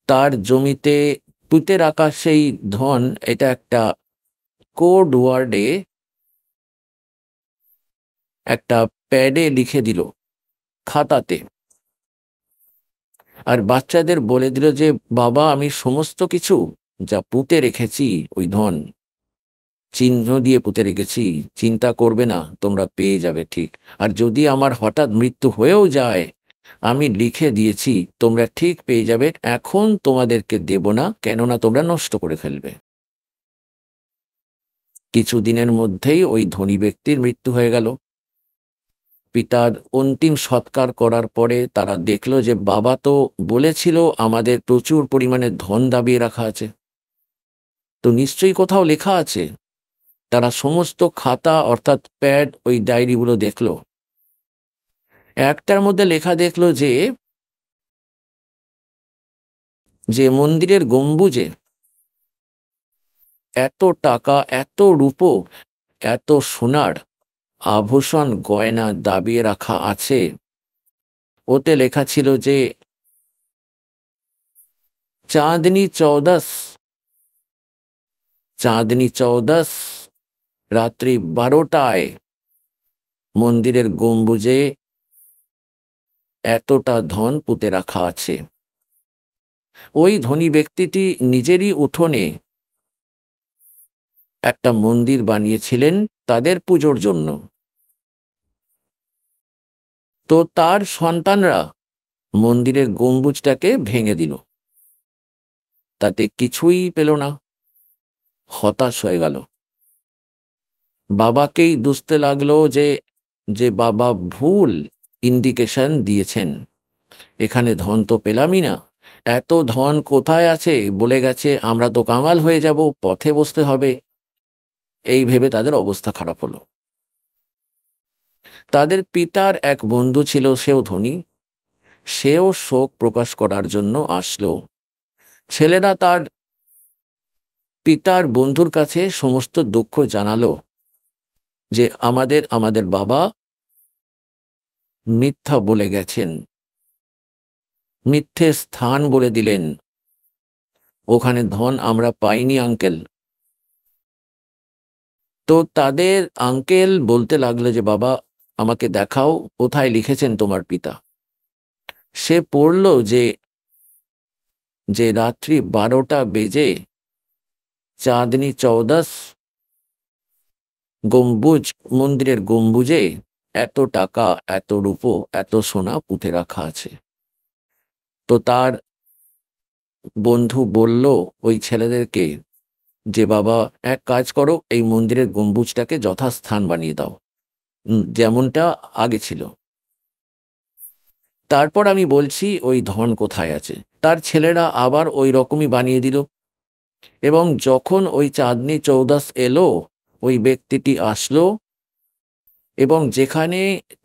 Speaker 2: তার জমিতে পুঁতে রাখা সেই ধন, এটা একটা কোড ওয়ার্ডে একটা প্যাডে লিখে দিল, খাতাতে, আর বাচ্চাদের বলে দিল যে বাবা আমি সমস্ত কিছু যা পুঁতে রেখেছি ওই ধন চিহ্ন দিয়ে পুঁতে রেখেছি, চিন্তা করবে না, তোমরা পেয়ে যাবে ঠিক। আর যদি আমার হঠাৎ মৃত্যু হয়েও যায়, আমি লিখে দিয়েছি তোমরা ঠিক পেয়ে যাবে, এখন তোমাদেরকে দেব না, কেননা তোমরা নষ্ট করে ফেলবে। কিছুদিনের মধ্যেই ওই ধনী ব্যক্তির মৃত্যু হয়ে গেল। পিতার অন্তিম সৎকার করার পরে তারা দেখলো যে বাবা তো বলেছিল আমাদের প্রচুর পরিমাণে ধন দাবিয়ে রাখা আছে, তো নিশ্চয়ই কোথাও লেখা আছে। তারা সমস্ত খাতা অর্থাৎ প্যাড, ওই ডায়েরিগুলো দেখলো। একটার মধ্যে লেখা দেখলো যে মন্দিরের গম্বুজে এত টাকা, এত রূপো, এত সোনার আভূষণ গয়না দাবিয়ে রাখা আছে। ওতে লেখা ছিল যে চাঁদনি চৌদস রাত্রি 12টায় মন্দিরের গম্বুজে এতটা ধন পুঁতে রাখা আছে। ওই ধনী ব্যক্তিটি নিজেরই উঠোনে একটা মন্দির বানিয়েছিলেন তাদের পুজোর জন্য। তো তার সন্তানরা মন্দিরের গম্বুজটাকে ভেঙে দিল, তাতে কিছুই পেল না, হতাশ হয়ে গেল। বাবাকেই দুষতে লাগলো যে বাবা ভুল ইন্ডিকেশন দিয়েছেন, এখানে ধন তো পেলামই না, এত ধন কোথায় আছে, বলে গেছে আমরা তো কাঙাল হয়ে যাব, পথে বসতে হবে। এই ভেবে তাদের অবস্থা খারাপ হলো। তাদের পিতার এক বন্ধু ছিল, সেও ধনী, সেও শোক প্রকাশ করার জন্য আসলো। ছেলেরা তার পিতার বন্ধুর কাছে সমস্ত দুঃখ জানালো যে আমাদের বাবা মিথ্যা বলে গেছেন, মিথ্যে স্থান বলে দিলেন, ওখানে ধন আমরা পাইনি আঙ্কেল। তো তাদের আঙ্কেল বলতে লাগলো যে বাবা আমাকে দেখাও, কোথায় লিখেছেন তোমার পিতা। সে পড়ল যে যে রাত্রি 12টা বেজে চাঁদনি চৌদাস গম্বুজ, মন্দিরের গম্বুজে এত টাকা, এত রূপো, এত সোনা পুঁতে রাখা আছে। তো তার বন্ধু বলল ওই ছেলেদেরকে যে বাবা এক কাজ করো, এই মন্দিরের গম্বুজটাকে যথাস্থান বানিয়ে দাও, যেমনটা আগে ছিল। তারপর আমি বলছি ওই ধন কোথায় আছে। তার ছেলেরা আবার ওই রকমই বানিয়ে দিল। এবং যখন ওই চাঁদনি চৌদাস এলো, ওই ব্যক্তিটি আসলো এবং যেখানে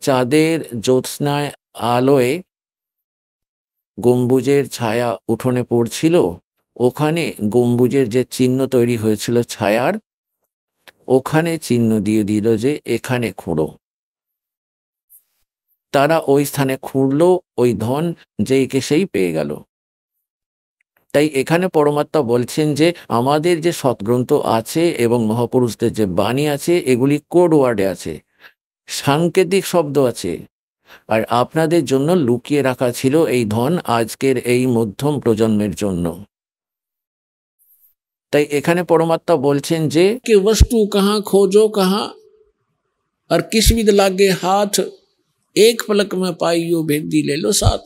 Speaker 2: চাঁদের জ্যোৎস্নায় আলোয় গম্বুজের ছায়া উঠোনে পড়ছিল, ওখানে গম্বুজের যে চিহ্ন তৈরি হয়েছিল ছায়ার, ওখানে চিহ্ন দিয়ে দিল যে এখানে খুঁড়ো। তারা ওই স্থানে খুঁড়লো, ওই ধন যেইকে সেই পেয়ে গেল। তাই এখানে পরমাত্মা বলছেন যে আমাদের যে সৎগ্রন্থ আছে এবং মহাপুরুষদের যে বাণী আছে, এগুলি কোড ওয়ার্ডে আছে, সাংকেতিক শব্দ আছে। আর আপনাদের জন্য লুকিয়ে রাখা ছিল এই ধন আজকের এই মধ্যম প্রজন্মের জন্য। তাই এখানে পরমাত্মা বলছেন যে
Speaker 3: कि वस्तु कहाँ खोजो कहाँ, और किस विद लागे हाथ, एक पलक में पाइयो भेदी ले लो साथ।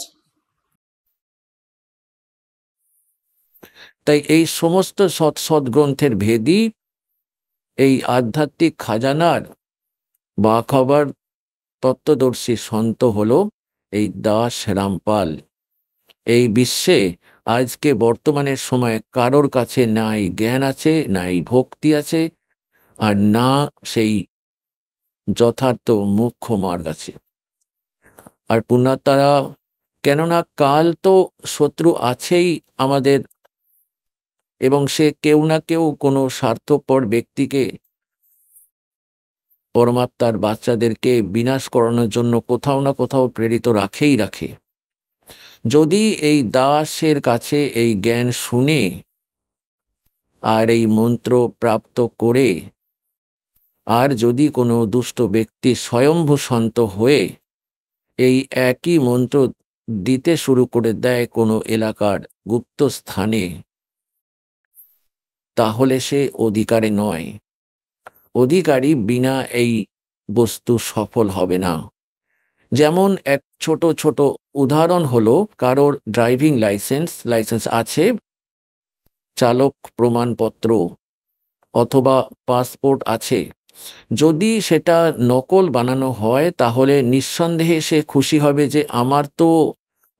Speaker 2: তাই এই সমস্ত সৎগ্রন্থের ভেদি, এই আধ্যাত্মিক খাজানার বা খবর তত্ত্বদর্শী সন্ত হলো এই দাস রামপাল। এই বিশ্বে আজকে বর্তমানের সময় কারোর কাছে নাই জ্ঞান আছে, নাই ভক্তি আছে, আর না সেই যথার্থ মুখ্য মার্গ আছে। আর পুণ্যাত্মারা, কেননা কাল তো শত্রু আছেই আমাদের, এবং সে কেউ না কেউ কোনো স্বার্থপর ব্যক্তিকে, পরমাত্মার বাচ্চাদেরকে বিনাশ করানোর জন্য কোথাও না কোথাও প্রেরিত রাখেই রাখে। যদি এই দাসের কাছে এই জ্ঞান শুনে আর এই মন্ত্র প্রাপ্ত করে, আর যদি কোনো দুষ্ট ব্যক্তি স্বয়ম্ভূ সন্ত হয়ে এই একই মন্ত্র দিতে শুরু করে দেয় কোনো এলাকার গুপ্ত স্থানে, তাহলে সে অধিকারী নয়। অধিকারী বিনা এই বস্তু সফল হবে না। যেমন এক ছোট ছোট উদাহরণ হলো, কারোর ড্রাইভিং লাইসেন্স আছে, চালক প্রমাণপত্র অথবা পাসপোর্ট আছে, যদি সেটা নকল বানানো হয় তাহলে নিঃসন্দেহে সে খুশি হবে যে আমার তো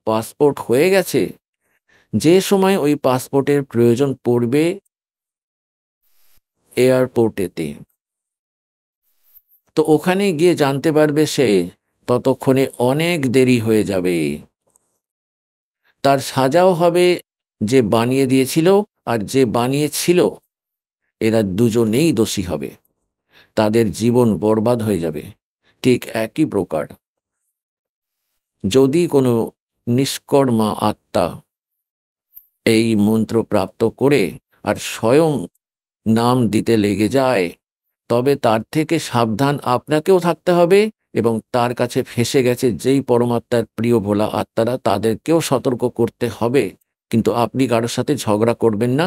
Speaker 2: পাসপোর্ট হয়ে গেছে। যে সময় ওই পাসপোর্টের প্রয়োজন পড়বে এয়ারপোর্টেতে, তো ওখানে গিয়ে জানতে পারবে সে, ততক্ষণে অনেক দেরি হয়ে যাবে। তার সাজাও হবে যে বানিয়ে দিয়েছিল আর যে বানিয়েছিল, এরা দুজনেই দোষী হবে, তাদের জীবন বরবাদ হয়ে যাবে। ঠিক একই প্রকার যদি কোনো নিষ্কর্মা আত্মা এই মন্ত্র প্রাপ্ত করে আর স্বয়ং নাম দিতে লেগে যায়, তবে তার থেকে সাবধান আপনাকেও থাকতে হবে, এবং তার কাছে ফেঁসে গেছে যেই পরমাত্মার প্রিয় ভোলা আত্মারা, তাদেরকেও সতর্ক করতে হবে। কিন্তু আপনি কারোর সাথে ঝগড়া করবেন না,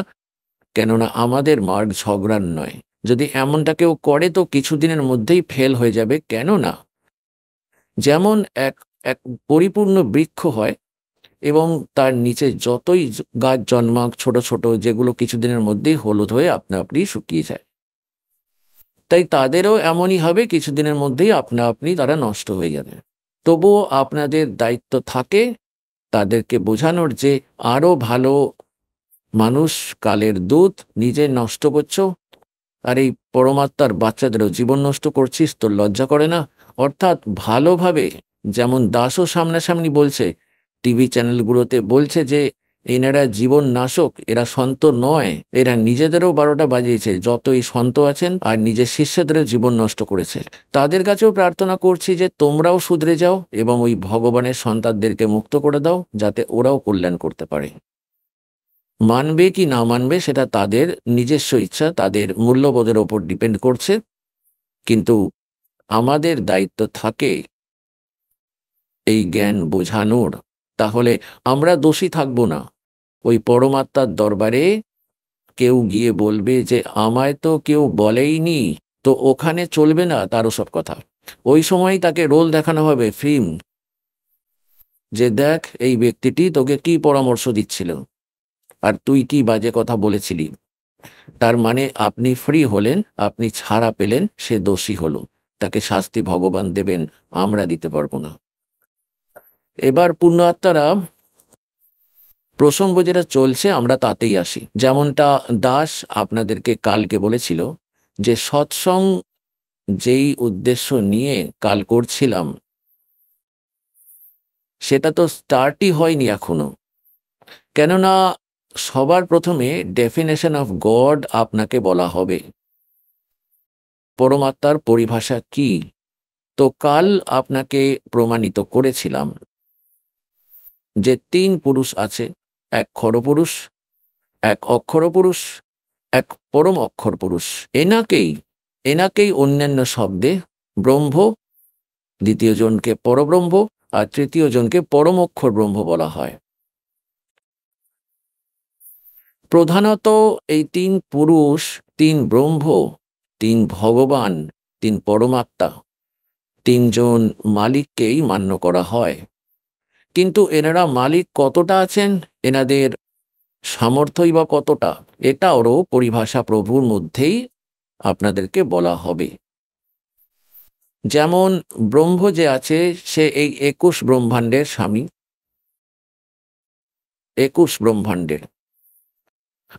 Speaker 2: কেননা আমাদের মার্গ ঝগড়ার নয়। যদি এমনটা কেউ করে তো কিছুদিনের মধ্যেই ফেল হয়ে যাবে। কেননা যেমন এক এক পরিপূর্ণ বৃক্ষ হয় এবং তার নিচে যতই গাছ জন্মাক ছোট ছোট, যেগুলো কিছুদিনের মধ্যেই হলুদ হয়ে আপনা আপনি শুকিয়ে যায়, তাই তাদেরও এমনই হবে, কিছুদিনের মধ্যেই আপনা আপনি তারা নষ্ট হয়ে যাবে। তবুও আপনাদের দায়িত্ব থাকে তাদেরকে বোঝানোর যে আরো ভালো মানুষ, কালের দূত, নিজে নষ্ট করছো আর এই পরমাত্মার বাচ্চাদেরও জীবন নষ্ট করছিস, তোর লজ্জা করে না? অর্থাৎ ভালোভাবে, যেমন দাসও সামনাসামনি বলছে, টিভি চ্যানেলগুলোতে বলছে যে এনারা জীবন নাশক, এরা সন্ত নয়, এরা নিজেদেরও 12টা বাজিয়েছে, যতই সন্ত আছেন, আর নিজের শিষ্যদেরও জীবন নষ্ট করেছে। তাদের কাছেও প্রার্থনা করছি যে তোমরাও শুধরে যাও এবং ওই ভগবানের সন্তানদেরকে মুক্ত করে দাও, যাতে ওরাও কল্যাণ করতে পারে। মানবে কি না মানবে সেটা তাদের নিজস্ব ইচ্ছা, তাদের মূল্যবোধের ওপর ডিপেন্ড করছে। কিন্তু আমাদের দায়িত্ব থাকে এই জ্ঞান বোঝানোর, তাহলে আমরা দোষী থাকবো না। ওই পরমাত্মার দরবারে কেউ গিয়ে বলবে যে আমায় তো কেউ বলেইনি, তো ওখানে চলবে না তারও সব কথা। ওই সময় তাকে রোল দেখানো হবে, ফিল্ম, যে দেখ এই ব্যক্তিটি তোকে কি পরামর্শ দিচ্ছিল আর তুই কি বাজে কথা বলেছিলি। তার মানে আপনি ফ্রি হলেন, আপনি ছাড়া পেলেন, সে দোষী হলো, তাকে শাস্তি ভগবান দেবেন, আমরা দিতে পারবো না। এবার পুণ্যাত্মারা প্রসঙ্গ যেটা চলছে আমরা তাতেই আসি। যেমনটা দাস আপনাদেরকে কালকে বলেছিল যে সৎসঙ্গ যেই উদ্দেশ্য নিয়ে কাল করছিলাম সেটা তো স্টার্টই হয়নি এখনো। কেননা সবার প্রথমে ডেফিনেশন অফ গড আপনাকে বলা হবে, পরমাত্মার পরিভাষা কি। তো কাল আপনাকে প্রমাণিত করেছিলাম যে 3 পুরুষ আছে, এক খরপুরুষ, এক অক্ষর পুরুষ, এক পরম অক্ষর পুরুষ। এনাকেই অন্যান্য শব্দে ব্রহ্ম, দ্বিতীয় জনকে পরব্রহ্ম আর তৃতীয় জনকে পরম অক্ষর ব্রহ্ম বলা হয়। প্রধানত এই 3 পুরুষ, 3 ব্রহ্ম, 3 ভগবান, 3 পরমাত্মা, 3 জন মালিককেই মান্য করা হয়। কিন্তু এনারা মালিক কতটা আছেন, এনাদের সামর্থ্যই বা কতটা, এটাও পরিভাষা প্রভুর মধ্যেই আপনাদেরকে বলা হবে। যেমন ব্রহ্ম যে আছে সে এই 21 ব্রহ্মাণ্ডের স্বামী, 21 ব্রহ্মাণ্ডের।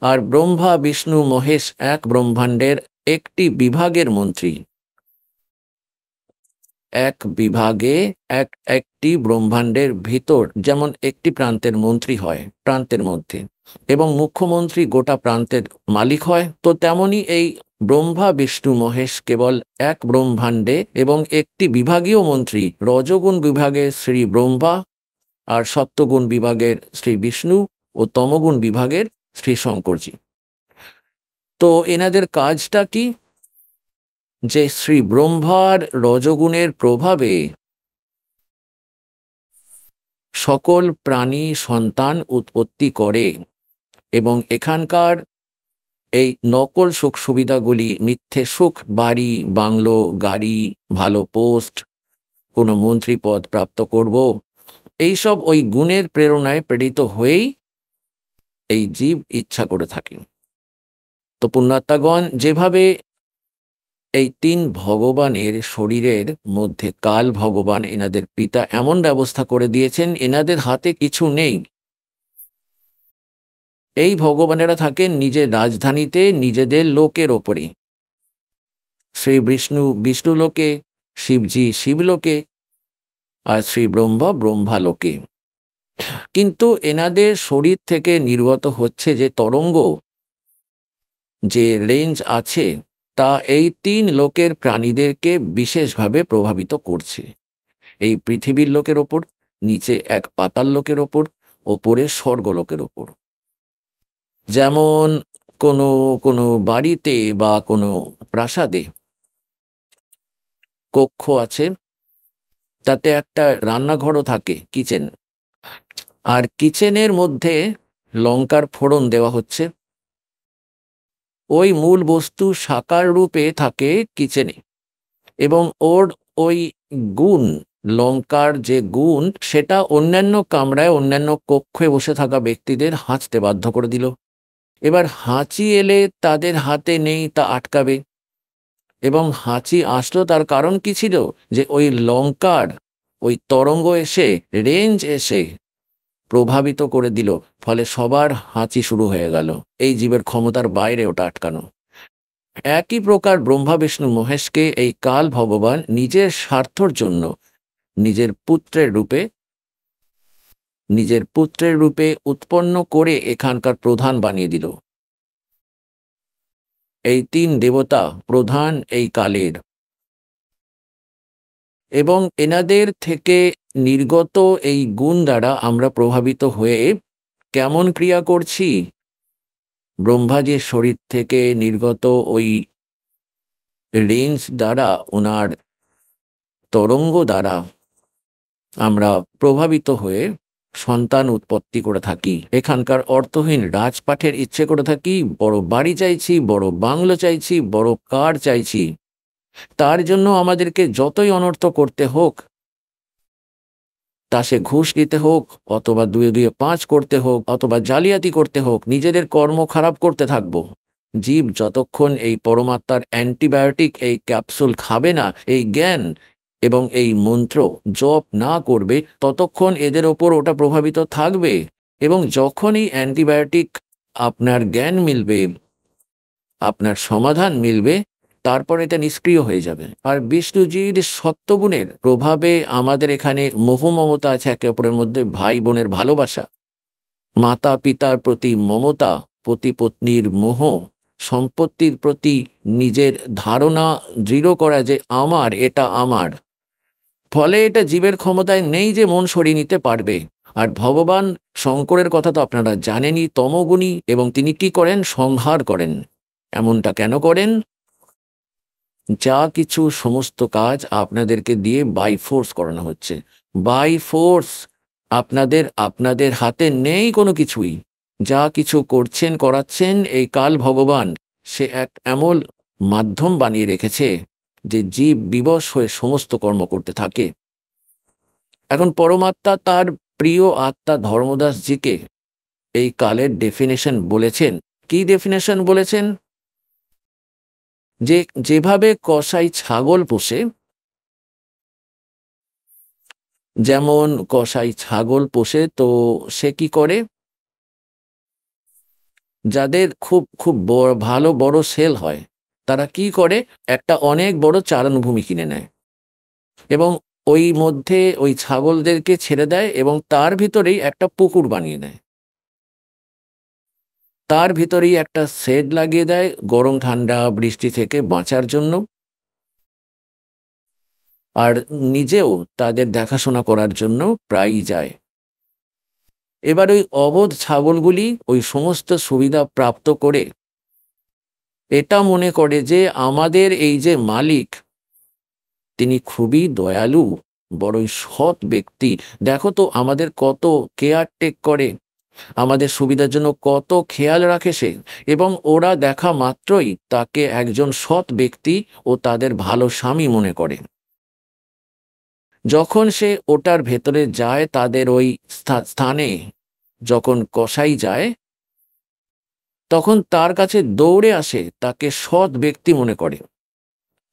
Speaker 2: আর ব্রহ্মা বিষ্ণু মহেশ এক ব্রহ্মাণ্ডের একটি বিভাগের মন্ত্রী। এক বিভাগে একটি ব্রহ্মাণ্ডের ভিতর যেমন একটি প্রান্তের মন্ত্রী হয় প্রান্তের মধ্যে, এবং মুখ্যমন্ত্রী গোটা প্রান্তের মালিক হয়, তো তেমনি এই ব্রহ্মা বিষ্ণু মহেশ কেবল এক ব্রহ্মাণ্ডে এবং একটি বিভাগীয় মন্ত্রী, রজগুণ বিভাগের শ্রী ব্রহ্মা, আর সত্যগুণ বিভাগের শ্রী বিষ্ণু ও তমগুণ বিভাগের শ্রী শঙ্করজি। তো এনাদের কাজটা কি, যে শ্রী ব্রহ্মার রজগুণের প্রভাবে সকল প্রাণী সন্তান উৎপত্তি করে এবং এখানকার এই নকল সুখ সুবিধাগুলি, মিথ্যে সুখ, বাড়ি বাংলো, গাড়ি, ভালো পোস্ট, কোনো মন্ত্রী পদ প্রাপ্ত করব, এইসব ওই গুণের প্রেরণায় প্রেরিত হয়েই এই জীব ইচ্ছা করে থাকে। তো পুণ্যাত্মাগণ যেভাবে এই 3 ভগবানের শরীরের মধ্যে কাল ভগবান এনাদের পিতা এমন ব্যবস্থা করে দিয়েছেন, এনাদের হাতে কিছু নেই। এই ভগবানেরা থাকেন নিজের রাজধানীতে, নিজেদের লোকের ওপরে। শ্রী বিষ্ণু বিষ্ণু লোকে, শিবজি শিবলোকে, আর শ্রী ব্রহ্মা ব্রহ্মালোকে। কিন্তু এনাদের শরীর থেকে নির্গত হচ্ছে যে তরঙ্গ, যে রেঞ্জ আছে, তা এই 3 লোকের প্রাণীদেরকে বিশেষভাবে প্রভাবিত করছে। এই পৃথিবীর লোকের ওপর, নিচে এক পাতাল লোকের ওপর, ওপরে স্বর্গলোকের ওপর। যেমন কোনো কোনো বাড়িতে বা কোনো প্রাসাদে কক্ষ আছে, তাতে একটা রান্নাঘরও থাকে, কিচেন, আর কিচেনের মধ্যে লঙ্কার ফোড়ন দেওয়া হচ্ছে। ওই মূল বস্তু সাকার রূপে থাকে কিচেনে, এবং ওর ওই গুণ, লঙ্কার যে গুণ, সেটা অন্যান্য কামরায়, অন্যান্য কক্ষে বসে থাকা ব্যক্তিদের হাঁচতে বাধ্য করে দিল। এবার হাঁচি এলে তাদের হাতে নেই তা আটকাবে, এবং হাঁচি আসলো তার কারণ কি ছিল, যে ওই লঙ্কার ওই তরঙ্গ এসে, রেঞ্জ এসে প্রভাবিত করে দিল, ফলে সবার হাঁচি শুরু হয়ে গেল। এই জীবের ক্ষমতার বাইরে ওটা আটকানো। একই প্রকার ব্রহ্মা বিষ্ণু মহেশকে এই কাল ভগবান নিজের স্বার্থর জন্য নিজের পুত্রের রূপে উৎপন্ন করে এখানকার প্রধান বানিয়ে দিল। এই 3 দেবতা প্রধান এই কালের, এবং এনাদের থেকে নির্গত এই গুণ দ্বারা আমরা প্রভাবিত হয়ে কেমন ক্রিয়া করছি। ব্রহ্মাজির শরীর থেকে নির্গত ওই রেঞ্জ দ্বারা, ওনার তরঙ্গ দ্বারা আমরা প্রভাবিত হয়ে সন্তান উৎপত্তি করে থাকি, এখানকার অর্থহীন রাজপাঠের ইচ্ছে করে থাকি, বড় বাড়ি চাইছি, বড় বাংলো চাইছি, বড় কার চাইছি। তার জন্য আমাদেরকে যতই অনর্থ করতে হোক, তা সে ঘুষ দিতে হোক, অথবা 2-2 5 করতে হোক, অথবা জালিয়াতি করতে হোক, নিজেদের কর্ম খারাপ করতে থাকব। জীব যতক্ষণ এই পরমাত্মার অ্যান্টিবায়োটিক এই ক্যাপসুল খাবে না, এই জ্ঞান এবং এই মন্ত্র জপ না করবে, ততক্ষণ এদের ওপর ওটা প্রভাবিত থাকবে। এবং যখনই অ্যান্টিবায়োটিক আপনার জ্ঞান মিলবে, আপনার সমাধান মিলবে, তারপর এটা নিষ্ক্রিয় হয়ে যাবে। আর বিষ্ণুজির সত্যগুণের প্রভাবে আমাদের এখানে মোহ মমতা আছে একে অপরের মধ্যে, ভাই বোনের ভালোবাসা, মাতা পিতার প্রতি মমতা, পতি পত্নীর মোহ, সম্পত্তির প্রতি নিজের ধারণা দৃঢ় করা যে আমার, এটা আমার। ফলে এটা জীবের ক্ষমতায় নেই যে মন সরিয়ে নিতে পারবে। আর ভগবান শঙ্করের কথা তো আপনারা জানেনই, তমগুণী, এবং তিনি কি করেন? সংহার করেন। এমনটা কেন করেন? যা কিছু সমস্ত কাজ আপনাদেরকে দিয়ে বাই ফোর্স করানো হচ্ছে, বাই ফোর্স। আপনাদের হাতে নেই কোনো কিছুই। যা কিছু করছেন করাচ্ছেন এই কাল ভগবান, সে এক এমন মাধ্যম বানিয়ে রেখেছে যে জীব বিবশ হয়ে সমস্ত কর্ম করতে থাকে। এখন পরমাত্মা তার প্রিয় আত্মা ধর্মদাসজিকে এই কালের ডেফিনেশন বলেছেন। কি ডেফিনেশন বলেছেন? যে যেভাবে কসাই ছাগল পোষে, যেমন কসাই ছাগল পোষে, তো সে কি করে? যাদের খুব খুব ভালো বড় সেল হয়, তারা কি করে? একটা অনেক বড় চারণভূমি কিনে নেয় এবং ওই মধ্যে ওই ছাগলদেরকে ছেড়ে দেয় এবং তার ভিতরেই একটা পুকুর বানিয়ে নেয়। তার ভিতরেই একটা শেড লাগিয়ে দেয় গরম ঠান্ডা বৃষ্টি থেকে বাঁচার জন্য, আর নিজেও তাদের দেখাশোনা করার জন্য প্রায়ই যায়। এবার ওই অবোধ ছাগলগুলি ওই সমস্ত সুবিধা প্রাপ্ত করে এটা মনে করে যে আমাদের এই যে মালিক, তিনি খুবই দয়ালু, বড়ই সৎ ব্যক্তি। দেখো তো আমাদের কত কেয়ার টেক করে, আমাদের সুবিধার জন্য কত খেয়াল রাখে সে। এবং ওরা দেখা মাত্রই তাকে একজন সৎ ব্যক্তি ও তাদের ভালো স্বামী মনে করে। যখন সে ওটার ভেতরে যায়, তাদের ওই স্থানে যখন কসাই যায়, তখন তার কাছে দৌড়ে আসে, তাকে সৎ ব্যক্তি মনে করে।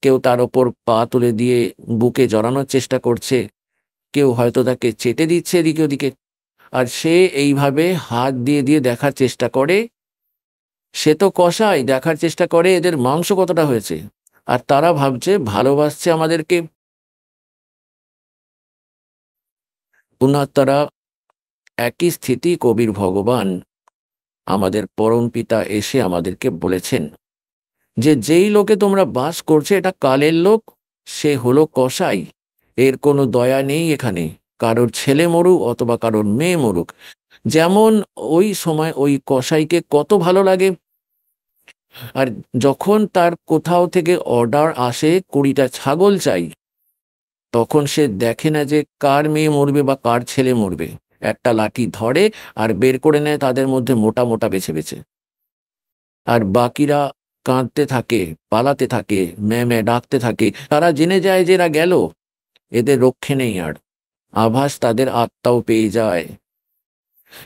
Speaker 2: কেউ তার ওপর পা তুলে দিয়ে বুকে জড়ানোর চেষ্টা করছে, কেউ হয়তো তাকে চেটে দিচ্ছে এদিকে ওদিকে, আর সে এইভাবে হাত দিয়ে দিয়ে দেখার চেষ্টা করে, সে তো কসাই, দেখার চেষ্টা করে এদের মাংস কতটা হয়েছে, আর তারা ভাবছে ভালোবাসছে আমাদেরকে। পুনঃ একই স্থিতি কবির ভগবান আমাদের পরম পিতা এসে আমাদেরকে বলেছেন যে যেই লোকে তোমরা বাস করছে এটা কালের লোক, সে হলো কসাই। এর কোনো দয়া নেই এখানে, কারোর ছেলে মরুক অথবা কারোর মেয়ে মরুক। যেমন ওই সময় ওই কসাইকে কত ভালো লাগে, আর যখন তার কোথাও থেকে অর্ডার আসে 20টা ছাগল চাই, তখন সে দেখে না যে কার মেয়ে মরবে বা কার ছেলে মরবে। একটা লাঠি ধরে আর বের করে নেয় তাদের মধ্যে মোটা মোটা বেছে বেছে, আর বাকিরা কাঁদতে থাকে, পালাতে থাকে, ম্যামে ডাকতে থাকে। তারা জেনে যায় যে এরা গেল, এদের রক্ষে নেই আর। আভাস তাদের আত্মাও পেয়ে যায়।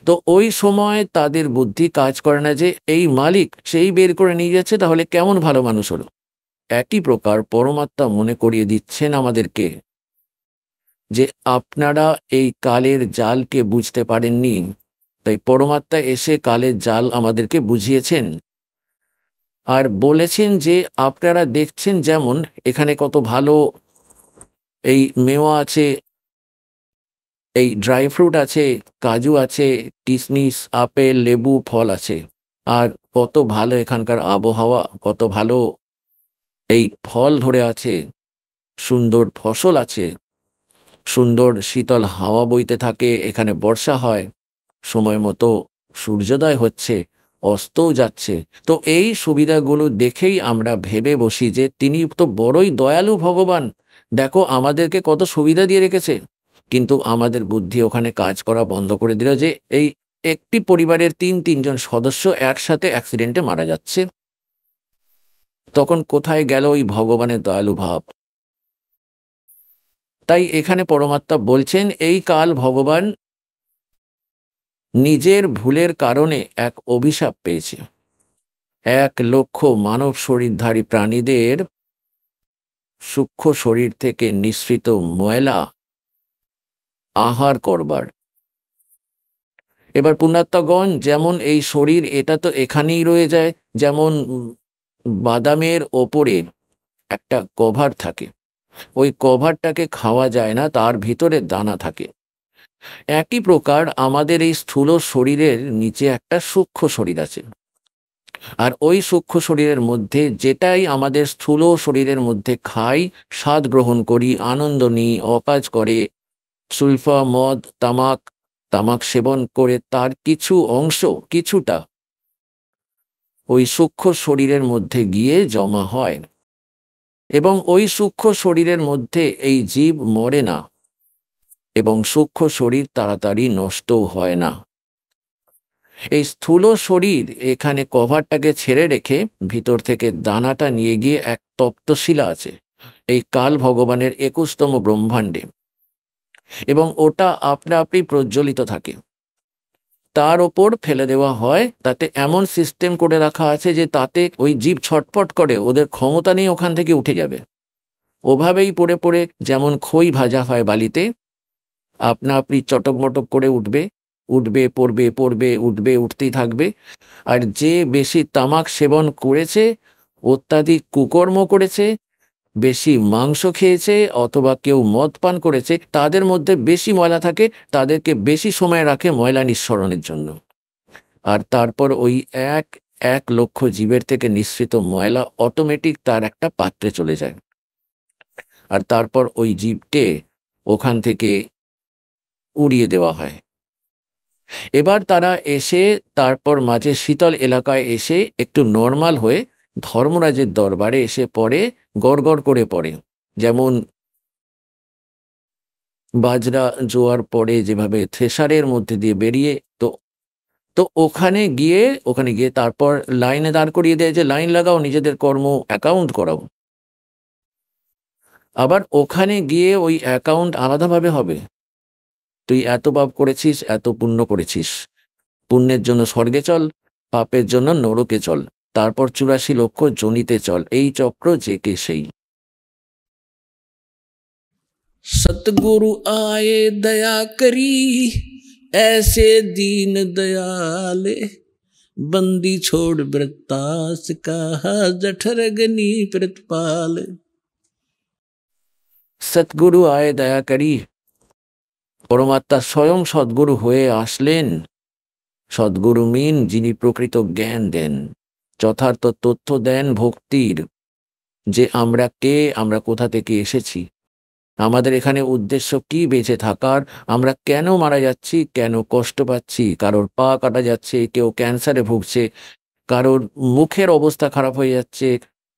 Speaker 2: তো ওই সময় তাদের বুদ্ধি কাজ করে না যে এই মালিক সেই বের করে নিয়ে যাচ্ছে, তাহলে কেমন ভালো মানুষ হলো। একই প্রকার পরমাত্মা মনে করিয়ে দিচ্ছেন আমাদেরকে যে আপনারা এই কালের জালকে বুঝতে পারেননি, তাই পরমাত্মা এসে কালের জাল আমাদেরকে বুঝিয়েছেন আর বলেছেন যে আপনারা দেখছেন যেমন এখানে কত ভালো এই মেওয়া আছে, এই ড্রাই ফ্রুট আছে, কাজু আছে, কিশমিশ, আপেল, লেবু, ফল আছে, আর কত ভালো এখানকার আবহাওয়া, কত ভালো এই ফল ধরে আছে, সুন্দর ফসল আছে, সুন্দর শীতল হাওয়া বইতে থাকে, এখানে বর্ষা হয়, সময় মতো সূর্যোদয় হচ্ছে, অস্তও যাচ্ছে। তো এই সুবিধাগুলো দেখেই আমরা ভেবে বসি যে তিনি তো বড়ই দয়ালু ভগবান, দেখো আমাদেরকে কত সুবিধা দিয়ে রেখেছে। কিন্তু আমাদের বুদ্ধি ওখানে কাজ করা বন্ধ করে দিল যে এই একটি পরিবারের তিনজন সদস্য একসাথে অ্যাক্সিডেন্টে মারা যাচ্ছে। তখন কোথায় গেল ওই ভগবানের দয়ালু ভাব? তাই এখানে পরমাত্মা বলছেন এই কাল ভগবান নিজের ভুলের কারণে এক অভিশাপ পেয়েছে। 1,00,000 মানব শরীরধারী প্রাণীদের সূক্ষ্ম শরীর থেকে নিঃসৃত ময়লা আহার করবার। এবার পুণ্যাত্মাগণ, যেমন এই শরীর এটা তো এখানেই রয়ে যায়, যেমন বাদামের ওপরে একটা কভার থাকে, ওই কভারটাকে খাওয়া যায় না, তার ভিতরে দানা থাকে। একই প্রকার আমাদের এই স্থূল শরীরের নিচে একটা সূক্ষ্ম শরীর আছে, আর ওই সূক্ষ্ম শরীরের মধ্যে যেটাই আমাদের স্থূল শরীরের মধ্যে খাই, স্বাদ গ্রহণ করি, আনন্দ নিই, অকাজ করে, সুলফা, মদ, তামাক সেবন করে তার কিছু অংশ, কিছুটা ওই সূক্ষ্ম শরীরের মধ্যে গিয়ে জমা হয়, এবং ওই সূক্ষ্ম শরীরের মধ্যে এই জীব মরে না, এবং সূক্ষ্ম শরীর তাড়াতাড়ি নষ্টও হয় না। এই স্থূল শরীর এখানে কভারটাকে ছেড়ে রেখে ভিতর থেকে দানাটা নিয়ে গিয়ে এক তপ্তশিলা আছে এই কাল ভগবানের 21তম ব্রহ্মাণ্ডে, এবং ওটা আপনা আপনি প্রজ্বলিত থাকে। তার ওপর ফেলে দেওয়া হয়, তাতে এমন সিস্টেম করে রাখা আছে যে তাতে ওই জীব ছটফট করে, ওদের ক্ষমতা নেই ওখান থেকে উঠে যাবে। ওভাবেই পড়ে পড়ে যেমন খই ভাজা হয় বালিতে, আপনা আপনি চটক মটক করে উঠবে, উঠতেই থাকবে। আর যে বেশি তামাক সেবন করেছে, অত্যাধিক কুকর্ম করেছে, বেশি মাংস খেয়েছে, অথবা কেউ মদ পান করেছে, তাদের মধ্যে বেশি ময়লা থাকে, তাদেরকে বেশি সময় রাখে ময়লা নিঃসরণের জন্য। আর তারপর ওই 1,00,000 জীবের থেকে নিঃসৃত ময়লা অটোমেটিক তার একটা পাত্রে চলে যায়, আর তারপর ওই জীবকে ওখান থেকে উড়িয়ে দেওয়া হয়। এবার তারা এসে তারপর মাঝে শীতল এলাকায় এসে একটু নর্মাল হয়ে ধর্মরাজের দরবারে এসে পড়ে, গড়গড় করে পড়ে, যেমন বাজরা জোয়ার পড়ে যেভাবে থ্রেশারের মধ্যে দিয়ে বেরিয়ে। তো ওখানে গিয়ে তারপর লাইনে দাঁড় করিয়ে দেয় যে লাইন লাগাও, নিজেদের কর্ম অ্যাকাউন্ট করাও। আবার ওখানে গিয়ে ওই অ্যাকাউন্ট আলাদাভাবে হবে। তুই এত পাপ করেছিস, এত পুণ্য করেছিস, পুণ্যের জন্য স্বর্গে চল, পাপের জন্য নরকে চল, তারপর 84,00,000 জনিতে চল, এই চক্র যে কে সেই।
Speaker 3: सतगुरु आए दया करी ऐसे दीन दयाले, बंदी छोड़ वृत्तास कहा जठरगनी प्रतिपाल।
Speaker 2: সৎগুরু আয়ে দয়া করি, পরমাত্মা স্বয়ং সদ্গুরু হয়ে আসলেন। সদ্গুরু মিন যিনি প্রকৃত জ্ঞান দেন, যথার্থ তথ্য দেন ভক্তির, যে আমরা কে, আমরা কোথা থেকে এসেছি, আমাদের এখানে উদ্দেশ্য কি বেঁচে থাকার, আমরা কেন মারা যাচ্ছি, কেন কষ্ট পাচ্ছি, কারোর পা কাটা যাচ্ছে, কেউ ক্যান্সারে ভুগছে, কারোর মুখের অবস্থা খারাপ হয়ে যাচ্ছে,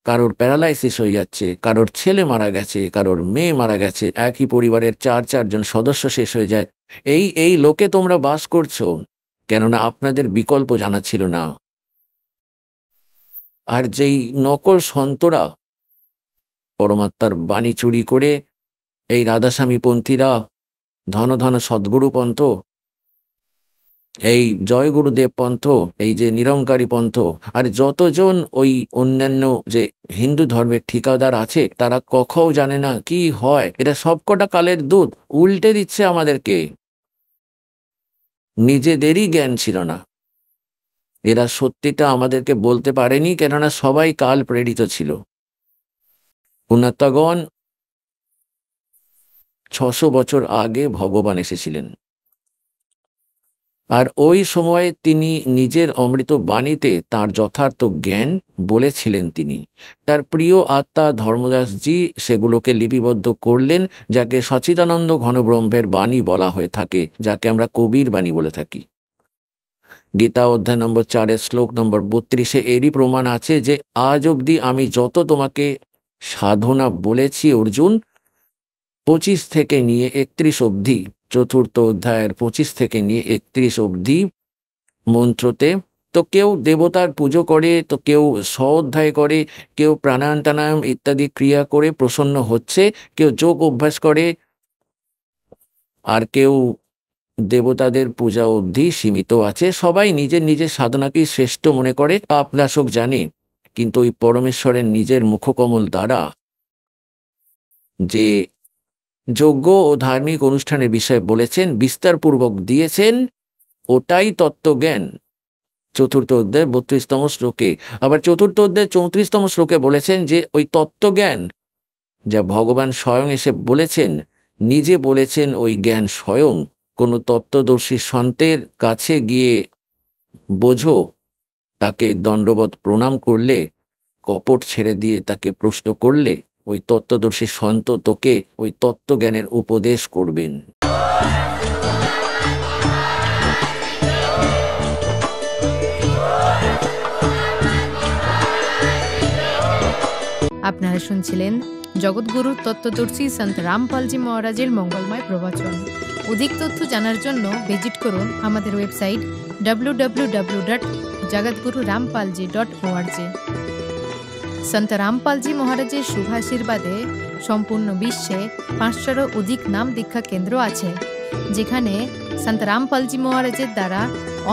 Speaker 2: কারোর প্যারালাইসিস হয়ে যাচ্ছে, কারোর ছেলে মারা গেছে, কারোর মেয়ে মারা গেছে, একই পরিবারের 4 জন সদস্য শেষ হয়ে যায়। এই লোকে তোমরা বাস করছো, কেননা আপনাদের বিকল্প জানা ছিল না। আর যেই নকল সন্তরা পরমাত্মার বাণী চুরি করে, এই রাধাস্বামী পন্থীরা, ধন ধন সদ্গুরু পন্থ, এই জয় গুরুদেব পন্থ, এই যে নিরঙ্কারী পন্থ, আর যতজন ওই অন্যান্য যে হিন্দু ধর্মের ঠিকাদার আছে, তারা কখনো জানে না কি হয়। এটা সবকটা কালের দুধ উল্টে দিচ্ছে আমাদেরকে, নিজেদেরই জ্ঞান ছিল না। এরা সত্যিটা আমাদেরকে বলতে পারেনি, কেননা সবাই কাল প্রেরিত ছিল। পুণ্যাত্মাগণ, 600 বছর আগে ভগবান এসেছিলেন, আর ওই সময়ে তিনি নিজের অমৃত বাণীতে তার যথার্থ জ্ঞান বলেছিলেন। তিনি তার প্রিয় আত্মা ধর্মদাসজি সেগুলোকে লিপিবদ্ধ করলেন, যাকে সচিদানন্দ ঘনব্রহ্মের বাণী বলা হয়ে থাকে, যাকে আমরা কবির বাণী বলে থাকি। গীতা অধ্যায় নম্বর 4 শ্লোক নম্বর 32 এরই প্রমাণ আছে যে আজ অবধি আমি যত তোমাকে সাধনা বলেছি অর্জুন, 25 থেকে নিয়ে 31 অবধি, চতুর্থ অধ্যায়ের 25 থেকে নিয়ে 31 অবধি মন্ত্রতে তো কেউ দেবতার পুজো করে, তো কেউ অধ্যায় করে, কেউ প্রাণায়াম টানায়াম ইত্যাদি ক্রিয়া করে প্রসন্ন হচ্ছে, কেউ যোগ অভ্যাস করে, আর কেউ দেবতাদের পূজা অবধি সীমিত আছে। সবাই নিজের নিজের সাধনাকেই শ্রেষ্ঠ মনে করে, পাপনাশক জানে। কিন্তু ওই পরমেশ্বরের নিজের মুখকমল দ্বারা যে যজ্ঞ ও ধার্মিক অনুষ্ঠানের বিষয়ে বলেছেন, বিস্তারপূর্বক দিয়েছেন, ওটাই তত্ত্বজ্ঞান। চতুর্থ অধ্যায় 32তম শ্লোকে, আবার চতুর্থ অধ্যায় 34তম শ্লোকে বলেছেন যে ওই তত্ত্বজ্ঞান যা ভগবান স্বয়ং এসে বলেছেন, নিজে বলেছেন, ওই জ্ঞান স্বয়ং কোনো তত্ত্বদর্শী সন্তের কাছে গিয়ে বোঝো, তাকে দণ্ডবত প্রণাম করলে, কপট ছেড়ে দিয়ে তাকে প্রশ্ন করলে, ওই তত্ত্বদর্শী সন্ত তোকে ওই তত্ত্বজ্ঞানের উপদেশ করবেন।
Speaker 4: আপনারা শুনছিলেন জগৎগুরু তত্ত্বদর্শী সন্ত রামপালজি মহারাজের মঙ্গলময় প্রবচন। অধিক তথ্য জানার জন্য ভিজিট করুন আমাদের ওয়েবসাইট www.jagatgururampalji.org। সন্ত রামপালজি মহারাজের শুভাশীর্বাদে সম্পূর্ণ বিশ্বে 500-এরও অধিক নাম দীক্ষা কেন্দ্র আছে, যেখানে সন্ত রামপালজি মহারাজের দ্বারা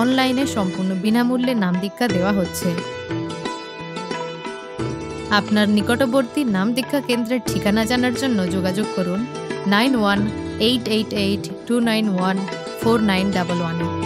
Speaker 4: অনলাইনে সম্পূর্ণ বিনামূল্যে নাম দীক্ষা দেওয়া হচ্ছে। আপনার নিকটবর্তী নাম দীক্ষা কেন্দ্রের ঠিকানা জানার জন্য যোগাযোগ করুন 918882914911।